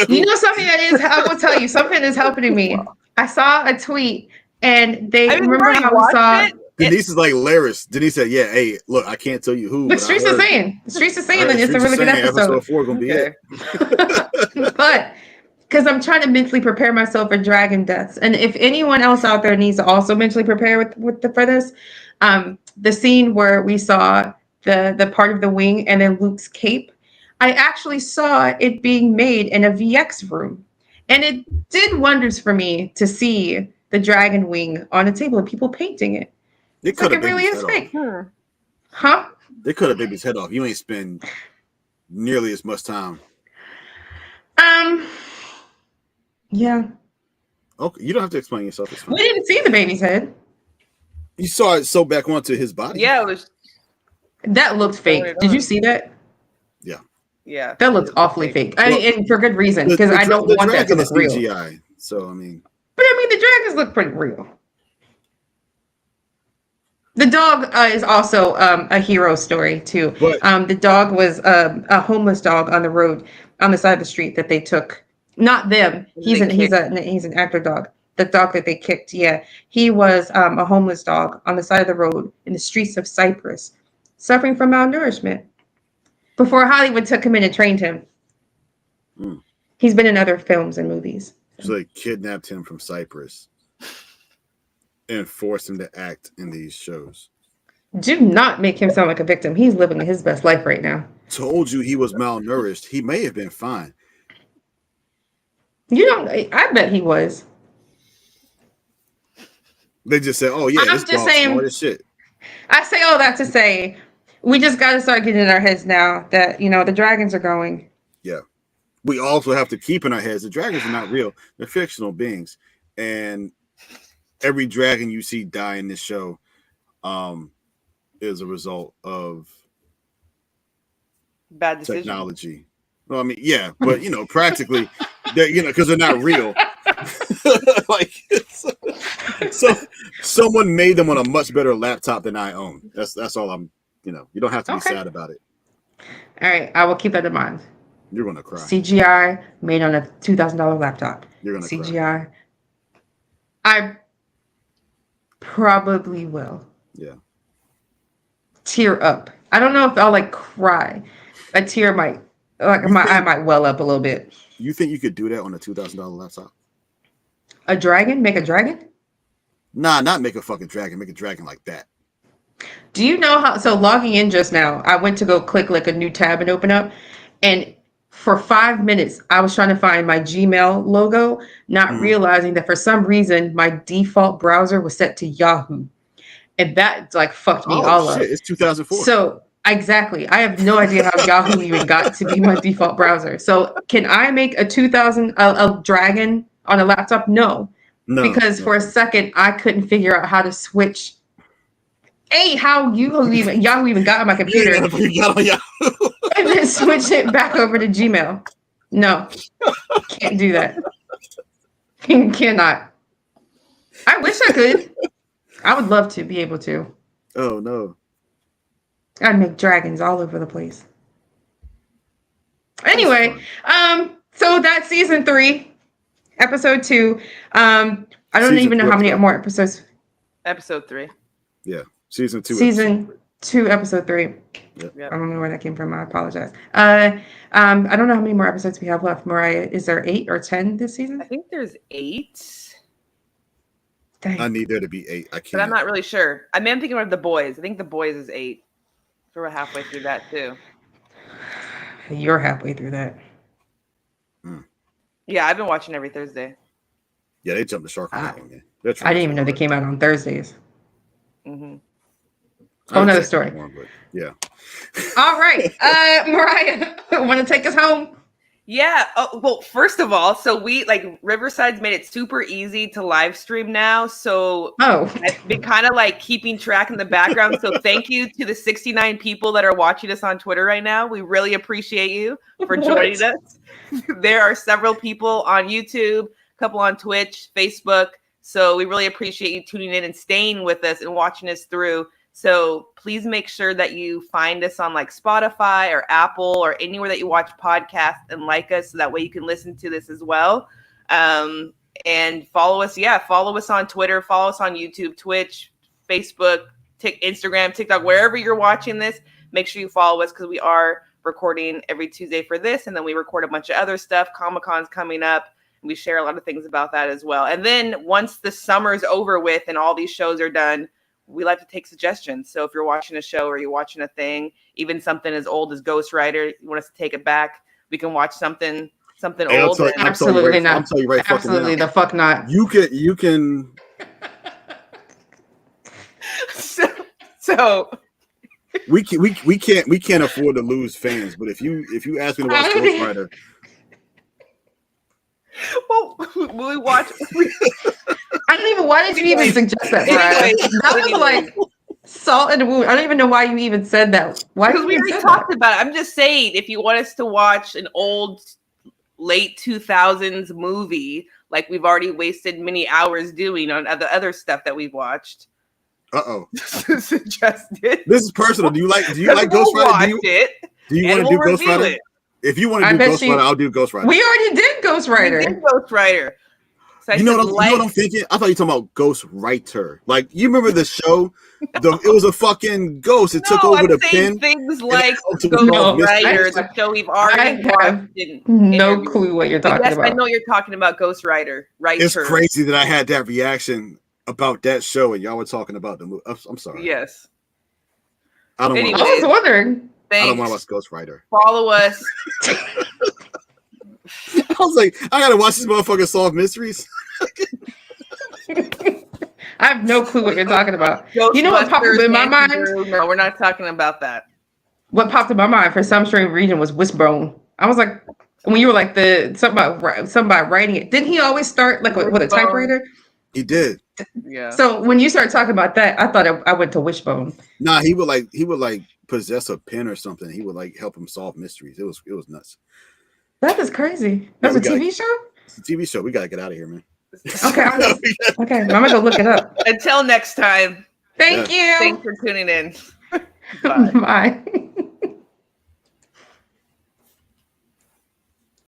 You know something that is, I will tell you, something is helping me. I saw a tweet and they remember how we saw it?
Denise is like Laris. Denise said, "Yeah, hey, look, I can't tell you who."
The streets are saying. The streets are saying that it's a really good episode.
Episode 4 gonna be it.
But because I'm trying to mentally prepare myself for dragon deaths, and if anyone else out there needs to also mentally prepare for this, the scene where we saw the part of the wing and then Luke's cape, I actually saw it being made in a VX room, and it did wonders for me to see the dragon wing on a table and people painting it.
It could have
really is fake. Huh?
They could have baby's head off. You ain't spend nearly as much time.
Yeah.
Okay, you don't have to explain yourself.
We didn't see the baby's head.
You saw it sew back onto his body.
Yeah, it was.
That looked fake. Did you see that?
Yeah.
Yeah.
That looks awfully fake. And for good reason, because I don't want that to look real.
CGI, so I mean.
But I mean, the dragons look pretty real. The dog is also a hero story too. The dog was a homeless dog on the road, on the side of the street that they took. Not them. He's an actor dog. The dog that they kicked. Yeah, he was a homeless dog on the side of the road in the streets of Cyprus, suffering from malnourishment. Before Hollywood took him in and trained him. He's been in other films and movies.
So they kidnapped him from Cyprus and forced him to act in these shows.
Do not make him sound like a victim. He's living his best life right now.
Told you he was malnourished. He may have been fine.
I bet he was.
They just said, "Oh yeah,
I'm
this
just saying,
smart as shit."
I say all that to say, we just got to start getting in our heads now that the dragons are going.
Yeah, we also have to keep in our heads the dragons are not real; they're fictional beings, and every dragon you see die in this show, is a result of
bad decision.
Technology. Well, I mean, yeah, but practically, because they're not real. Like, so someone made them on a much better laptop than I own. That's all I'm. You don't have to be sad about it.
All right, I will keep that in mind.
You're gonna cry.
CGI made on a $2,000 laptop.
You're gonna
CGI.
cry.
I probably will.
Yeah.
Tear up. I don't know if I'll cry. A tear might, I might well up a little bit.
You think you could do that on a $2,000 laptop?
A dragon? Make a dragon?
Nah, not make a fucking dragon. Make a dragon like that.
Do you know how? So logging in just now, I went to go click a new tab and open up, and for 5 minutes, I was trying to find my Gmail logo, not realizing that for some reason my default browser was set to Yahoo, and that fucked me all up.
It's 2004.
So exactly, I have no idea how Yahoo even got to be my default browser. So can I make a a dragon on a laptop? No, because for a second I couldn't figure out how to switch. How Yahoo even got on my computer and then switch it back over to Gmail. No, can't do that. Cannot. I wish I could. I would love to be able to.
Oh no.
I'd make dragons all over the place. Anyway, so that's season 3, episode 2. I don't even know how many more episodes.
Episode 3.
Yeah. Season 2.
to episode 3.
Yep.
I don't know where that came from. I apologize. I don't know how many more episodes we have left. Mariah, is there 8 or 10 this season?
I think there's 8.
Dang.
I need there to be 8. I can't.
But I'm not really sure. I mean, I'm thinking of The Boys. I think The Boys is 8. So we're halfway through that too.
You're halfway through that.
Yeah, I've been watching every Thursday.
Yeah, they jumped the shark on that one. Man.
I didn't even know they came out on Thursdays.
Mm-hmm.
Oh, another story.
More, but yeah.
All right. Mariah, want to take us home?
Yeah. Oh, well, first of all, so we like Riverside's made it super easy to live stream now. So I've been kind of like keeping track in the background. So thank you to the 69 people that are watching us on Twitter right now. We really appreciate you for joining us. There are several people on YouTube, a couple on Twitch, Facebook. So we really appreciate you tuning in and staying with us and watching us through. So please make sure that you find us on like Spotify or Apple or anywhere that you watch podcasts and like us so that way you can listen to this as well. And follow us. Yeah, follow us on Twitter, follow us on YouTube, Twitch, Facebook, Instagram, TikTok, wherever you're watching this. Make sure you follow us because we are recording every Tuesday for this. And then we record a bunch of other stuff. Comic-Con's coming up. And we share a lot of things about that as well. And then once the summer's over with and all these shows are done, we like to take suggestions. So if you're watching a show or you're watching a thing, even something as old as Ghost Rider, you want us to take it back, we can watch something old.
Absolutely not.
I'll tell you right
Absolutely the fuck not.
You can.
So
we can't afford to lose fans. But if you ask me to watch Ghost Rider,
well, we watch.
I don't even. Why did you even suggest that, Brian? That was like salt in the wound. I don't even know why you even said that. Why?
Because we already talked about it. I'm just saying, if you want us to watch an old, late 2000s movie, like we've already wasted many hours doing on the other stuff that we've watched. Suggested.
This is personal. Do you like Ghost Rider? Do you want to do Ghost Rider?
It.
If you want to do Ghost Rider, I'll do Ghost Rider.
We already did Ghost Rider.
So
you know what I'm thinking? I thought you were talking about Ghost Writer. Like, you remember the show? It was a fucking ghost. It took over the pen.
Things like Ghost Rider, the show we've already watched.
No clue what you're talking about.
I know you're talking about Ghost Rider.
It's crazy that I had that reaction about that show and y'all were talking about the movie. I'm sorry.
Yes.
I was wondering.
Thanks.
I don't want to watch Ghost Rider.
Follow us.
I was like, I gotta watch this motherfucker solve mysteries.
I have no clue what you're talking about. You know what popped up in my mind?
No, we're not talking about that.
What popped in my mind for some strange reason was Wishbone. I was like, when you were like something about writing it. Didn't he always start like with a typewriter?
He did.
Yeah.
So when you started talking about that, I thought I went to Wishbone.
Nah, he would like possess a pen or something. He would like help him solve mysteries. It was nuts.
That is crazy. That's a TV show?
It's a TV show. We gotta get out of here, man.
Okay. I'm gonna go look it up.
Until next time.
Thank you.
Thanks for tuning in.
Bye.